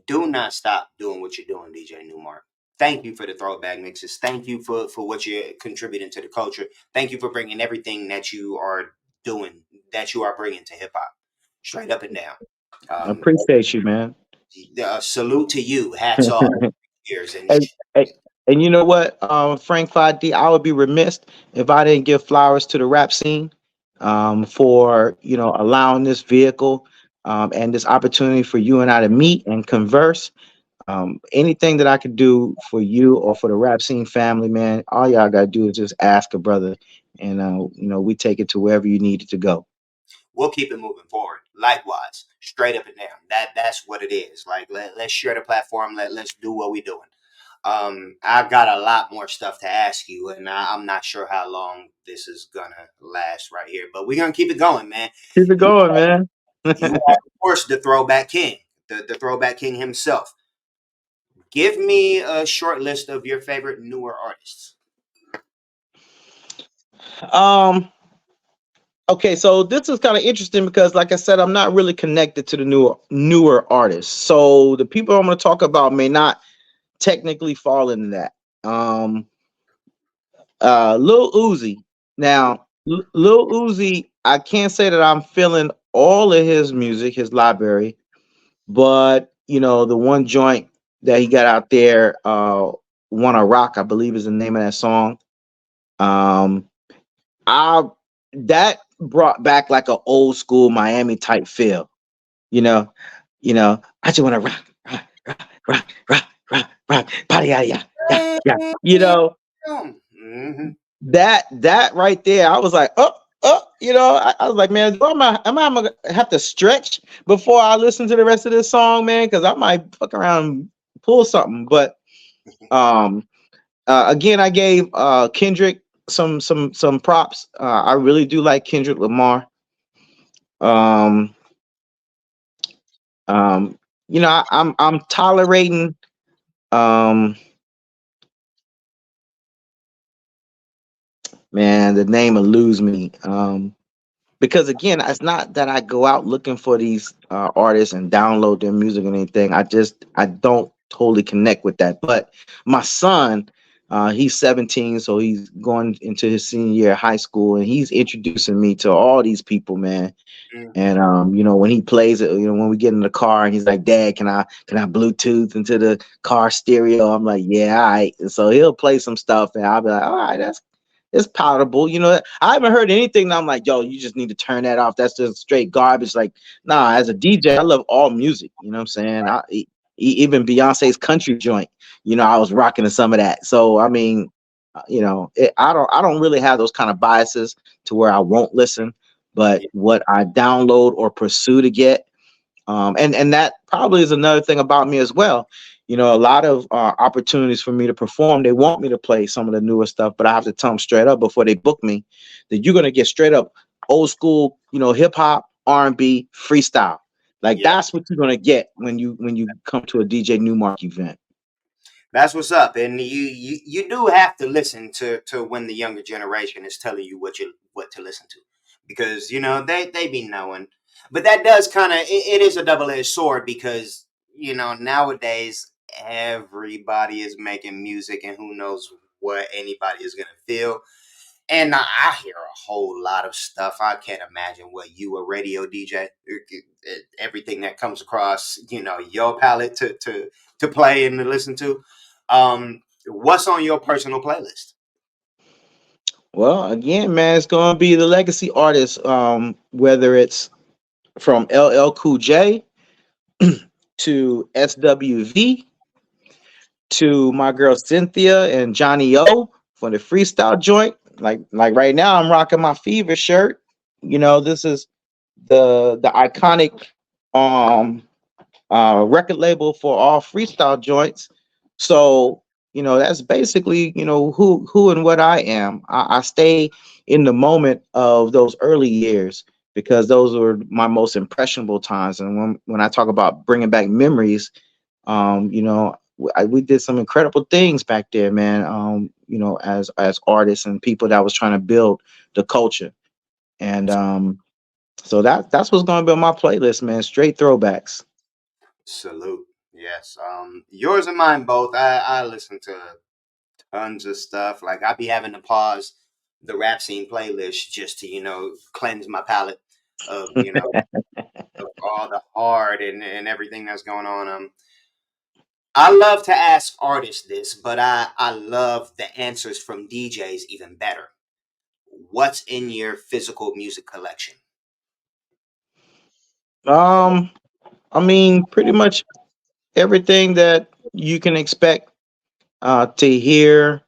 Do not stop doing what you're doing, DJ Newmark. Thank you for the throwback mixes. Thank you for what you're contributing to the culture. Thank you for bringing everything that you are doing, that you are bringing to hip hop, straight up and down. I Um, appreciate you, man. Salute to you. Hats off. Years and And, and, and you know what, Frank 5D, I would be remiss if I didn't give flowers to the rap scene for allowing this vehicle and this opportunity for you and I to meet and converse. Anything that I could do for you or for the rap scene family, man, all y'all gotta do is just ask a brother, and we take it to wherever you need it to go. we'll keep it moving forward. Likewise, straight up and down. That's what it is. Like let's share the platform. Let's do what we're doing. I've got a lot more stuff to ask you, and I'm not sure how long this is gonna last right here, but we're gonna keep it going, man. Keep it You, going, man. you are, of course, the throwback king, the throwback king himself. Give me a short list of your favorite newer artists. um Okay, so this is kind of interesting because, like I said, I'm not really connected to the newer artists. So the people I'm going to talk about may not technically fall into that. Lil Uzi. Now, Lil Uzi, I can't say that I'm feeling all of his music, his library, but the one joint that he got out there, "Wanna Rock," I believe is the name of that song. Um, I That brought back like an old school Miami type feel. You know, I just want to rock, rock, rock, rock, rock, rock, rock, party, yeah, yeah, yeah, yeah. Mm-hmm. That right there, I was like, I was like, man, am I gonna have to stretch before I listen to the rest of this song, man? Because I might fuck around and pull something. But um, again, I gave Kendrick some props. I really do like Kendrick Lamar. Um, I'm tolerating um man, the name will lose me. Because again, it's not that I go out looking for these artists and download their music or anything. I don't totally connect with that. But my son, he's 17, so he's going into his senior year of high school, and he's introducing me to all these people, man. And when he plays it, when we get in the car and he's like, "Dad, can I Bluetooth into the car stereo?" I'm like, "Yeah, all right." And so he'll play some stuff, and I'll be like, "All right, that's it's palatable." I haven't heard anything that I'm like, "Yo, you just need to turn that off. That's just straight garbage." Like, nah. As a DJ, I love all music. You know what I'm saying? Even Beyonce's country joint. I was rocking to some of that. So I mean, I don't really have those kind of biases to where I won't listen, but what I download or pursue to get, and that probably is another thing about me as well. A lot of opportunities for me to perform, they want me to play some of the newer stuff, but I have to tell them straight up before they book me that you're gonna get straight up old school, hip hop, R&B, freestyle. Like Yeah. that's what you're gonna get when you come to a DJ Newmark event. That's what's up, and you do have to listen to when the younger generation is telling you what to listen to, because they be knowing, but that does kind of it is a double edged sword because nowadays everybody is making music and who knows what anybody is gonna feel. And I hear a whole lot of stuff. I can't imagine what you, a radio DJ, everything that comes across, your palette to play and to listen to. What's on your personal playlist? Well, again, man, it's gonna be the legacy artists, whether it's from LL Cool J to SWV to my girl Cynthia and Johnny O for the freestyle joint. like right now I'm rocking my Fever shirt. This is the iconic um record label for all freestyle joints. So, that's basically, who and what I am. I stay in the moment of those early years because those were my most impressionable times. And when I talk about bringing back memories, we did some incredible things back there, man. As artists and people that was trying to build the culture. And so that's what's going to be on my playlist, man. Straight throwbacks. Salute. Yes. Yours and mine both. I listen to tons of stuff. Like I be having to pause the rap scene playlist just to, cleanse my palate of, of all the hard and everything that's going on. I love to ask artists this, but I love the answers from DJs even better. What's in your physical music collection? Um, I mean, pretty much everything that you can expect to hear.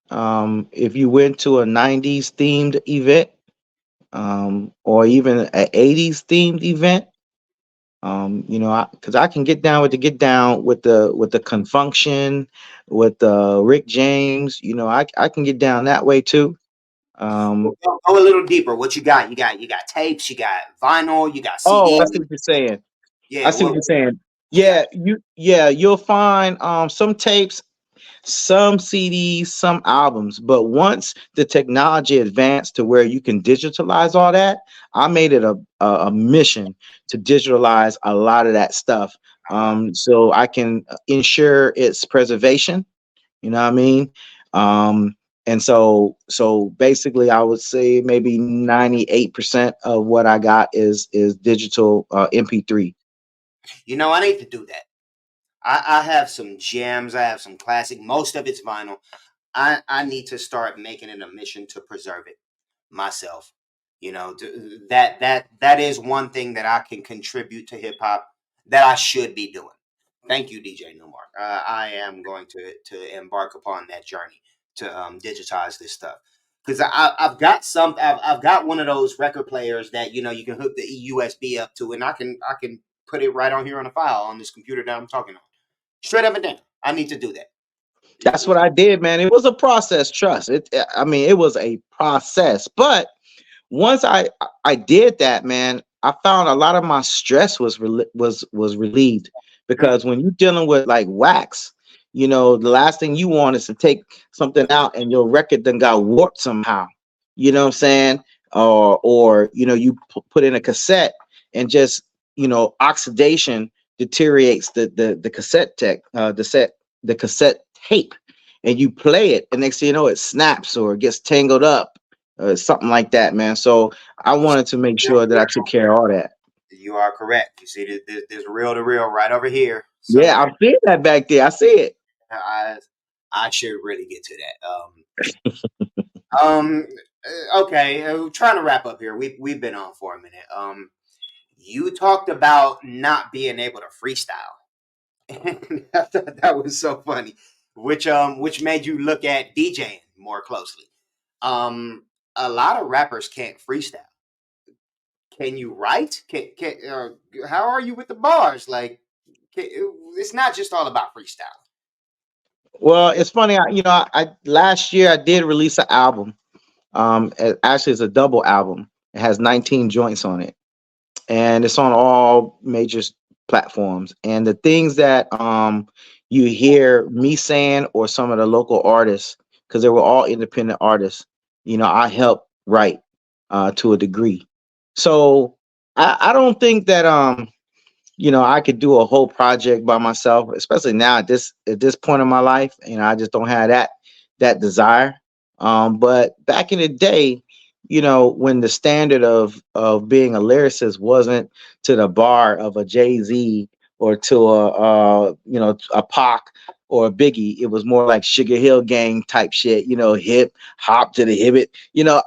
If you went to a '90s themed event, or even an '80s themed event, because I can get down with the confunction, with the Rick James. I can get down that way too. Um, Go a little deeper. What you got? You got tapes. You got vinyl. You got oh, I CD. see what you're saying. I Yeah. see what you're saying. What you got? You'll find some tapes, some CDs, some albums. But once the technology advanced to where you can digitalize all that, I made it a mission to digitalize a lot of that stuff, Uh-huh. so I can ensure its preservation. You know what I mean? And so basically, I would say maybe 98% of what I got is digital MP3. I need to do that. I have some gems. I have some classic. Most of it's vinyl. I need to start making it a mission to preserve it myself. That is one thing that I can contribute to hip hop that I should be doing. Thank you, DJ Newmark. I am going to embark upon that journey to digitize this stuff because I've got I've got one of those record players that you can hook the USB up to, and I can put it right on here on a file on this computer that I'm talking on. Straight up and down. I need to do that. That's what I did, man. It was a process. Trust it. I mean, it was a process, but once I did that, man, I found a lot of my stress was relieved because when you're dealing with like wax, the last thing you want is to take something out and your record then got warped somehow. You know what I'm saying? Or you put in a cassette and just oxidation deteriorates the cassette tech the cassette tape, and you play it, and next thing you know it snaps or it gets tangled up, something like that, man. So I wanted to make sure that I took care of all that. You are correct. You see, there's real to real right over here Yeah, somewhere. I see that back there. I see it. I I should really get to that. Um. Okay. Trying to wrap up here. We've been on for a minute. You talked about not being able to freestyle. I thought that was so funny, which made you look at DJing more closely. Um. A lot of rappers can't freestyle. Can you write? How are you with the bars? Like, it's not just all about freestyle. Well, it's funny. I last year I did release an album. Actually, it's a double album. It has 19 joints on it, and it's on all major platforms. And the things that you hear me saying or some of the local artists, because they were all independent artists, I helped write to a degree. So I don't think that I could do a whole project by myself, especially now at this point in my life. I just don't have that desire. But back in the day, when the standard of being a lyricist wasn't to the bar of a Jay-Z or to a Pac or a Biggie, it was more like Sugar Hill Gang type shit, hip hop to the hibbit.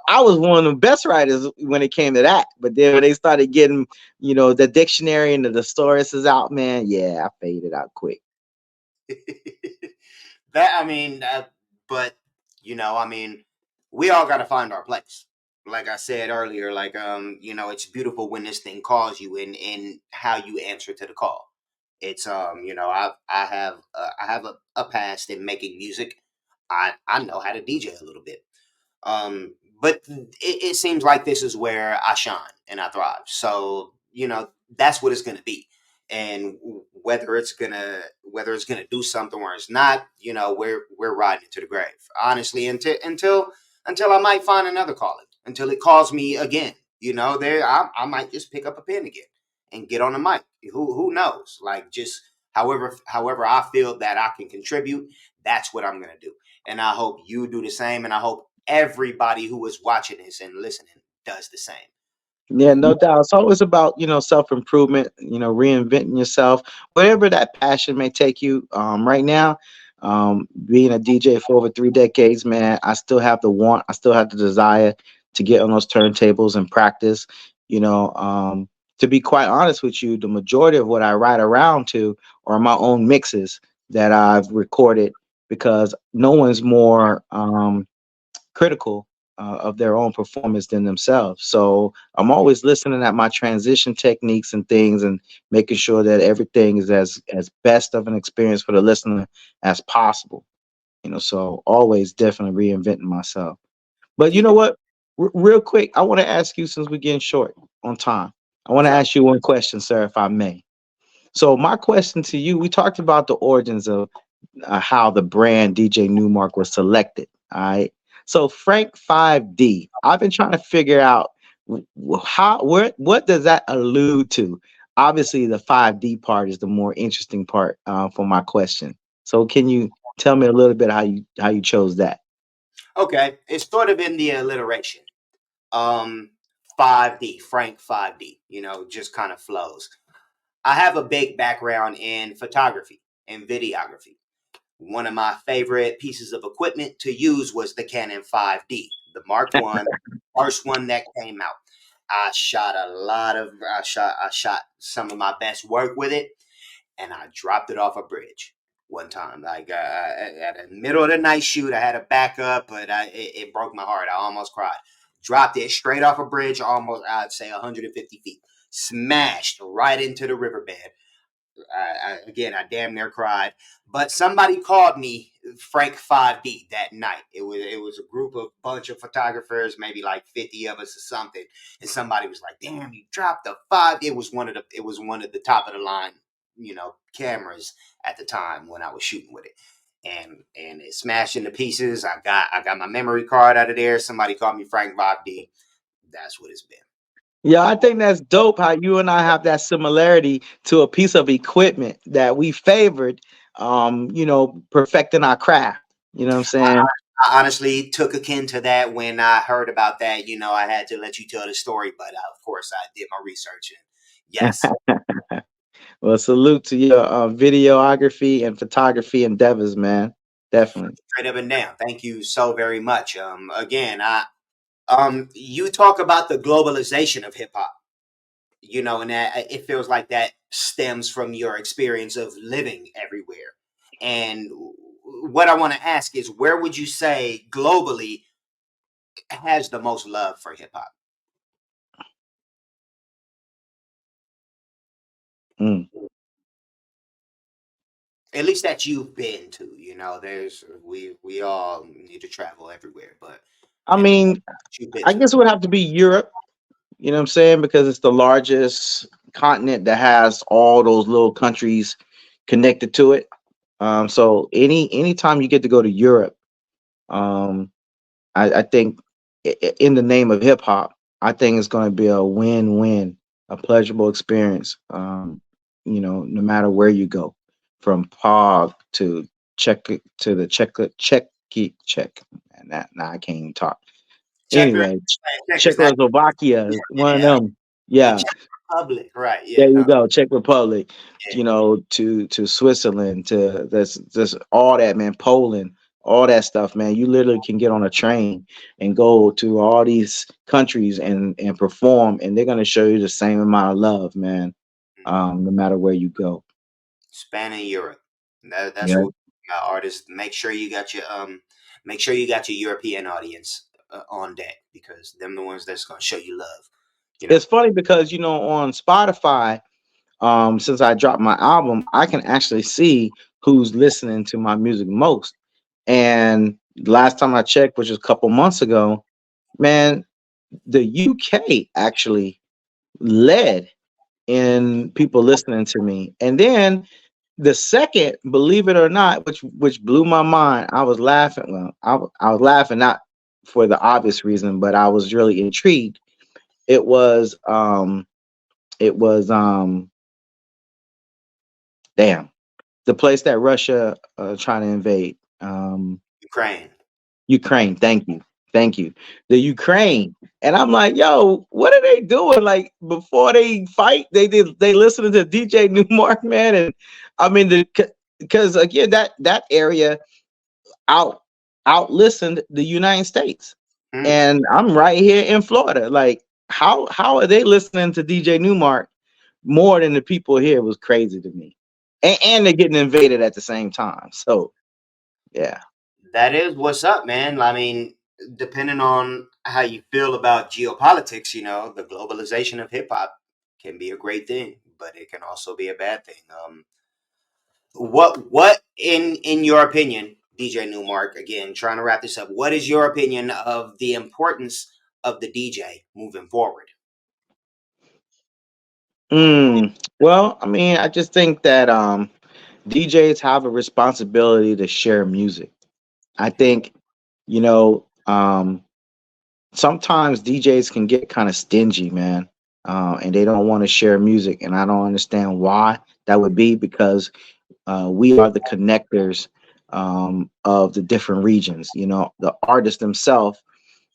I was one of the best writers when it came to that. But then when they started getting the dictionary and the thesaurus is out, man. Yeah, I faded out quick. That I mean, but I mean, we all got to find our place. Like I said earlier, like it's beautiful when this thing calls you, and how you answer to the call. It's I have a past in making music. I know how to DJ a little bit. But it seems like this is where I shine and I thrive. So that's what it's gonna be. And whether it's gonna do something or it's not, we're riding it to the grave. Honestly, until I might find another calling, until it calls me again. There I might just pick up a pen again and get on the mic. Who knows? Like, just however I feel that I can contribute, that's what I'm gonna do. And I hope you do the same. And I hope everybody who is watching this and listening does the same. Yeah, no doubt. It's always about, self improvement, reinventing yourself, whatever that passion may take you. Right now, being a DJ for over 3 decades, man, I still have the want, I still have the desire to get on those turntables and practice. You know, um, to be quite honest with you, the majority of what I ride around to are my own mixes that I've recorded because no one's more critical of their own performance than themselves. So I'm always listening at my transition techniques and things and making sure that everything is as best of an experience for the listener as possible. So always definitely reinventing myself. But you Keep know it what? Real quick, I want to ask you since we're getting short on time. I want to sure. ask you one question, sir, if I may. So my question to you, we talked about the origins of how the brand DJ Newmark was selected. All right. So Frank 5D, I've been trying to figure out what does that allude to? Obviously, the 5D part is the more interesting part for my question. So can you tell me a little bit how you chose that? Okay. It's sort of in the alliteration. Um 5D, Frank 5D, just kind of flows. I have a big background in photography and videography. One of my favorite pieces of equipment to use was the Canon 5D, the Mark One, first one that came out. I shot some of my best work with it, and I dropped it off a bridge one time. Like, at the middle of the night shoot, I had a backup, but it broke my heart. I almost cried. Dropped it straight off a bridge, almost, I'd say, 150 feet. Smashed right into the riverbed. Again, I damn near cried. But somebody called me Frank 5D that night. It was a group of bunch of photographers, maybe like 50 of us or something. And somebody was like, "Damn, you dropped the five." It was one of the top of the line, cameras at the time when I was shooting with it. And it smashed into pieces. I got my memory card out of there. Somebody called me Frank 5D. That's what it's been. Yeah, I think that's dope how you and I have that similarity to a piece of equipment that we favored, perfecting our craft. You know what I'm saying? I honestly took akin to that when I heard about that. I had to let you tell the story, but of course I did my research. And yes, Well, salute to your videography and photography endeavors, man. Definitely. straight up and down. Thank you so very much. Again, you talk about the globalization of hip hop, and that it feels like that stems from your experience of living everywhere. And what I want to ask is, where would you say globally has the most love for hip hop? Mm. At least that you've been to. There's we all need to travel everywhere, but I and mean, you've been I to. guess it would have to be Europe. You know what I'm saying? Because it's the largest continent that has all those little countries connected to it. So anytime you get to go to Europe, um, I think in the name of hip hop, I think it's going to be a win-win, a pleasurable experience. No matter where you go, from Prague to Czech to the Czech, and that now I can't even talk. Checker, Anyway, checkers, not Czechoslovakia, one of yeah, them. the Yeah, Czech Republic, right? there Yeah, you no, go, Czech Republic. yeah. To Switzerland, to this all that, man. Poland, all that stuff, man. You literally can get on a train and go to all these countries and perform, and they're gonna show you the same amount of love, man. Mhm. No matter where you go. Spanning Europe. That's Yeah. what artists. Make sure you got your European audience. on deck, because them the ones that's gonna show you love. You know. It's funny because on Spotify, since I dropped my album, I can actually see who's listening to my music most. And last time I checked, which was a couple months ago, man, the UK actually led in people listening to me. And then the second, believe it or not, which blew my mind, I was laughing. Well, I was laughing not for the obvious reason, but I was really intrigued. It was it was damn, the place that Russia trying to invade. Ukraine. Ukraine. Thank you. Thank you. The Ukraine. And I'm like, yo, what are they doing? Like before they fight, they listening to DJ Newmark, man. And I mean because again that area out out listened the United States. Hmm. And I'm right here in Florida. Like how are they listening to DJ Newmark more than the people here? It was crazy to me. And they're getting invaded at the same time. So yeah. That is what's up, man. I mean, depending on how you feel about geopolitics, the globalization of hip hop can be a great thing, but it can also be a bad thing. What in your opinion, DJ Newmark, again, trying to wrap this up, what is your opinion of the importance of the DJ moving forward? Well, I mean, I just think that DJs have a responsibility to share music. I think, you know, um, sometimes DJs can get kind of stingy, man, and they don't want to share music, and I don't understand why that would be because we are the connectors of the different regions. The artists themselves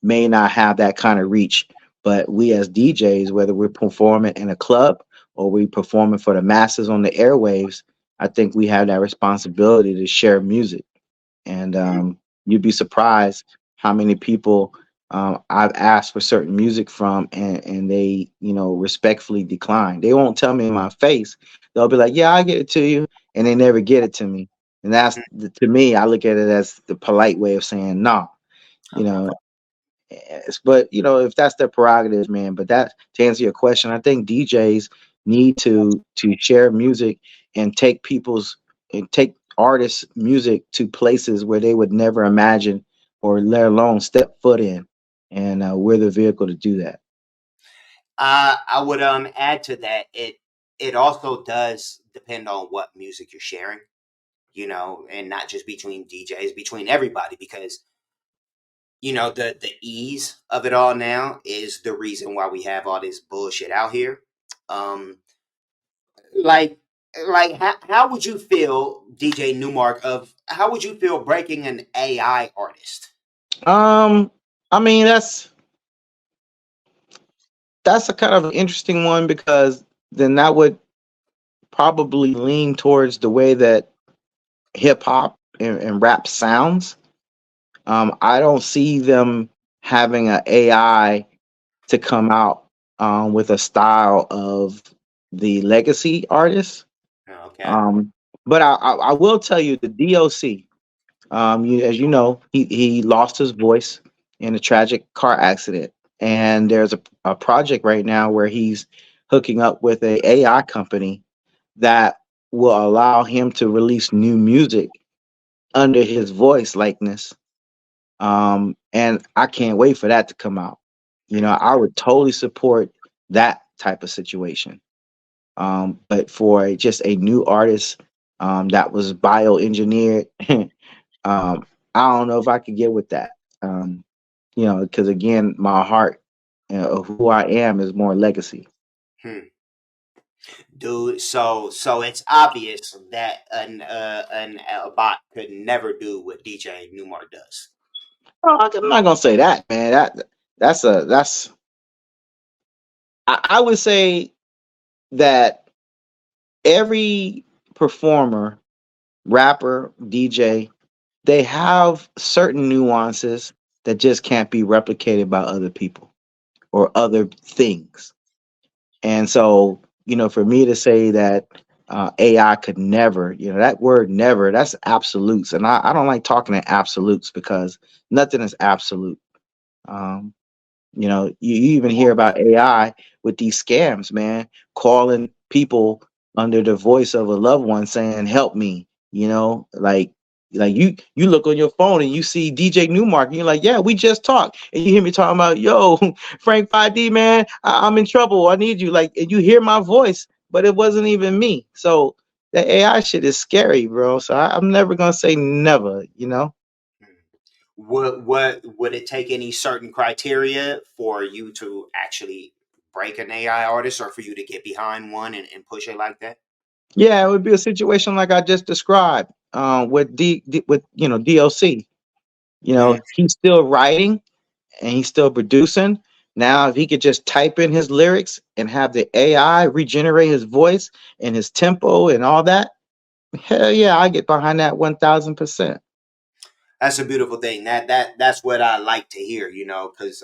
may not have that kind of reach, but we as DJs, whether we're performing in a club or we performing for the masses on the airwaves, I think we have that responsibility to share music. And you'd be surprised how many people I've asked for certain music from, and they, respectfully decline. They won't tell me in my face. They'll be like, "Yeah, I get it to you," and they never get it to me. And to me, I look at it as the polite way of saying no. You Okay. know, but if that's their prerogative, man. But that to answer your question, I think DJs need to share music and take artists' music to places where they would never imagine or let alone step foot in, and we're the vehicle to do that. I would add to that. It also does depend on what music you're sharing, and not just between DJs, between everybody, because the ease of it all now is the reason why we have all this bullshit out here. Um, like how would you feel, DJ Newmark, of how would you feel breaking an AI artist? Um, I mean that's a kind of interesting one because then that would probably lean towards the way that hip hop and rap sounds. I don't see them having an AI to come out with a style of the legacy artists. Okay. Um, but I will tell you the DOC. As you know, he lost his voice in a tragic car accident, and there's a project right now where he's hooking up with a AI company that will allow him to release new music under his voice likeness. And I can't wait for that to come out. I would totally support that type of situation. But for just a new artist that was bioengineered, I don't know if I could get with that. Because again, my heart of who I am is more legacy. Hmm. Dude, so it's obvious that an a bot could never do what DJ Newmark does. Oh, I'm not gonna say that, man. That's I would say that every performer, rapper, DJ, they have certain nuances that just can't be replicated by other people or other things. And so, for me to say that AI could never, that word never, that's absolutes. And I don't like talking in absolutes because nothing is absolute. Um, you even hear about AI with these scams, man, calling people under the voice of a loved one saying, "Help me." Like you look on your phone and you see DJ Newmark and you're like, "Yeah, we just talked." And you hear me talking about, "Yo, Frank 5D, man, I'm in trouble. I need you." Like, and you hear my voice, but it wasn't even me. So that AI shit is scary, bro. So I'm never gonna say never. Hmm. What would it take any certain criteria for you to actually break an AI artist, or for you to get behind one and push it like that? Yeah, it would be a situation like I just described with with DLC. Mm, He's still writing and he's still producing. Now, if he could just type in his lyrics and have the AI regenerate his voice and his tempo and all that, hell yeah, I get behind that 1,000%. that's a beautiful thing. That's what I like to hear. Because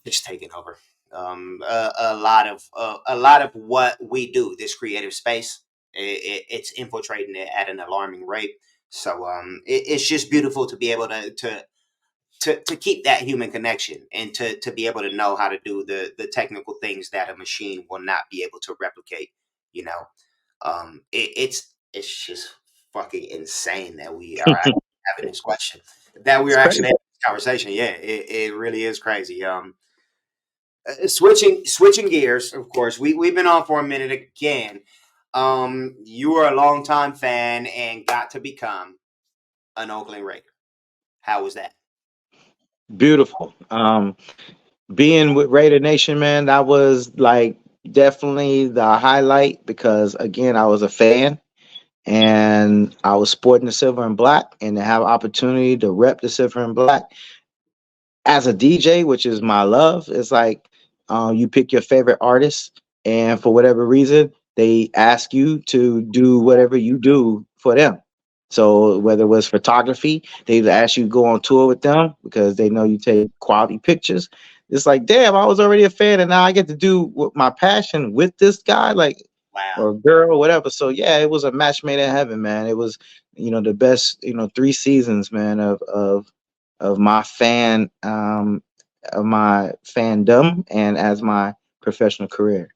it's taken over. A lot of what we do, this creative space, it's infiltrating it at an alarming rate. So it's just beautiful to be able to keep that human connection, and to be able to know how to do the technical things that a machine will not be able to replicate. You know, it's just fucking insane that we are actually having this question, that we It's are crazy. actually having this conversation. Yeah, it really is crazy. Switching gears, of course. We've been on for a minute again. You are a longtime fan and got to become an Oakland Raider. How was that? Beautiful. Being with Raider Nation, man, that was like definitely the highlight because again, I was a fan and I was sporting the silver and black, and to have opportunity to rep the silver and black as a DJ, which is my love. It's like you pick your favorite artist, and for whatever reason, they ask you to do whatever you do for them. So whether it was photography, they'd ask you to go on tour with them because they know you take quality pictures. It's like, damn, I was already a fan, and now I get to do my passion with this guy, like Wow. or girl, or whatever. So yeah, it was a match made in heaven, man. It was, the best, 3 seasons, man, of my of my fandom and as my professional career.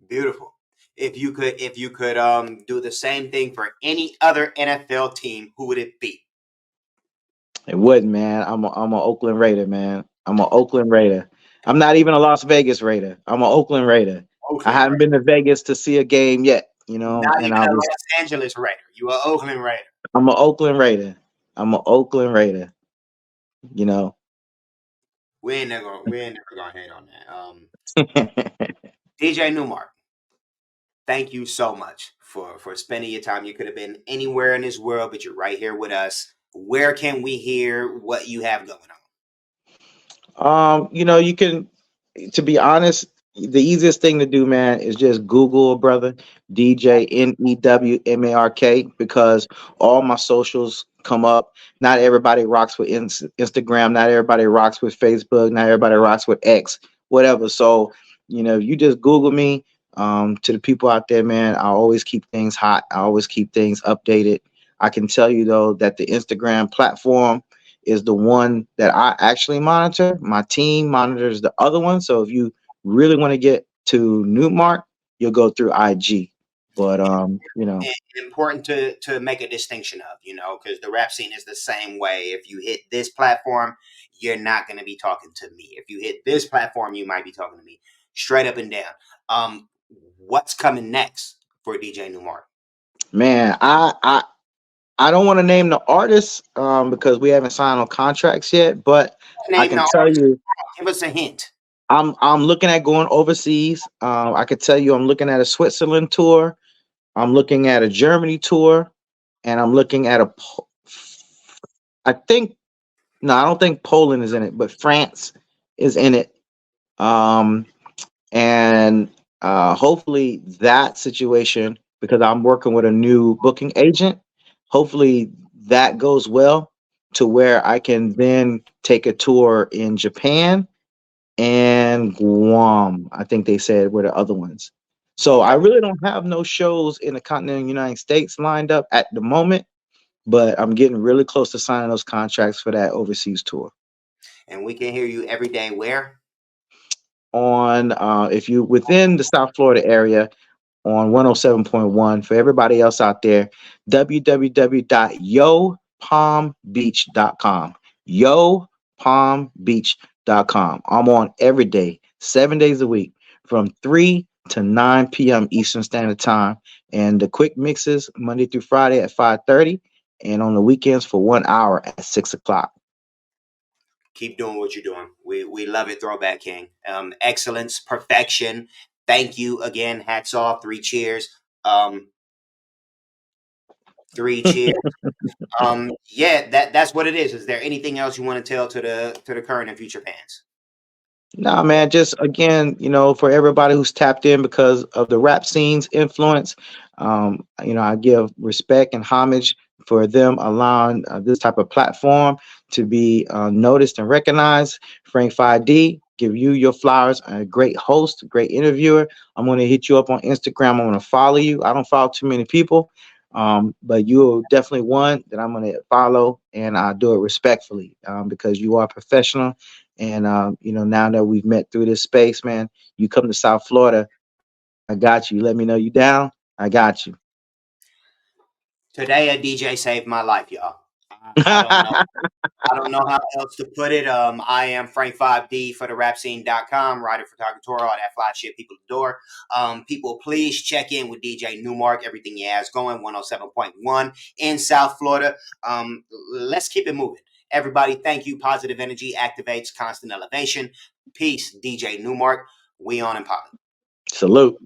Beautiful. If you could do the same thing for any other NFL team, who would it be? It wouldn't, man. I'm a Oakland Raider, man. I'm a Oakland Raider. I'm not even a Las Vegas Raider. I'm a Oakland Raider. I Oakland haven't Raider. been to Vegas to see a game yet, Not and even a Los Angeles Raider. You are Oakland Raider. I'm a Oakland Raider. I'm a Oakland Raider, you know. We ain't never gonna hate on that. DJ Newmark, thank you so much for spending your time. You could have been anywhere in this world, but you're right here with us. Where can we hear what you have going on? You can, to be honest, the easiest thing to do, man, is just Google, brother, DJNEWMARK, because all my socials come up. Not everybody rocks with Instagram, not everybody rocks with Facebook, not everybody rocks with X, whatever. So, you just Google me. To the people out there, man, I always keep things hot. I always keep things updated. I can tell you though that the Instagram platform is the one that I actually monitor. My team monitors the other one. So if you really want to get to Newmark, you'll go through IG. But Important to make a distinction of, because the rap scene is the same way. If you hit this platform, you're not going to be talking to me. If you hit this platform, you might be talking to me, straight up and down. What's coming next for DJ Newmark? man, I don't want to name the artists because we haven't signed on contracts yet, but I Name can the tell artist. you Give us a hint. I'm looking at going overseas. I could tell you I'm looking at a Switzerland tour. I'm looking at a Germany tour, and I'm looking at I think no, I don't think Poland is in it, but France is in it. Um, and hopefully that situation, because I'm working with a new booking agent, hopefully that goes well to where I can then take a tour in Japan and Guam. I think they said were the other ones. So I Okay. really don't have no shows in the continental United States lined up at the moment, but I'm getting really close to signing those contracts for that overseas tour. And we can hear you every day. Where? On if you within the South Florida area on 107.1. For everybody else out there, www.yopalmbeach.com. Yopalmbeach.com. I'm on every day, 7 days a week, from 3 to 9 p.m. Eastern Standard Time. And the quick mixes Monday through Friday at 5:30, and on the weekends for 1 hour at 6 o'clock. Keep doing what you're doing. We love it, Throwback King. Excellence, perfection. Thank you again. Hats off. Three cheers. Three cheers. Yeah, that's what it is. Is there anything else you want to tell to the current and future fans? Nah, man, just again, for everybody who's tapped in because of the rap scene's influence, I give respect and homage for them allowing this type of platform to be noticed and recognized. Frank 5D, give you your flowers. A great host, great interviewer. I'm going to hit you up on Instagram. I'm going to follow you. I don't follow too many people, but you're definitely one that I'm going to follow, and I do it respectfully because you are professional. And now that we've met through this space, man, you come to South Florida, I got you. Let me know you down. I got you. Today, a DJ saved my life, y'all. I don't know. I don't know how else to put it. I am Frank 5D for the rapscene.com, writer, photographer, all that fly shit people adore. People, please check in with DJ Newmark. Everything he has going, 107.1 in South Florida. Let's keep it moving. Everybody, thank you. Positive energy activates constant elevation. Peace, DJ Newmark. We on and popping. Salute.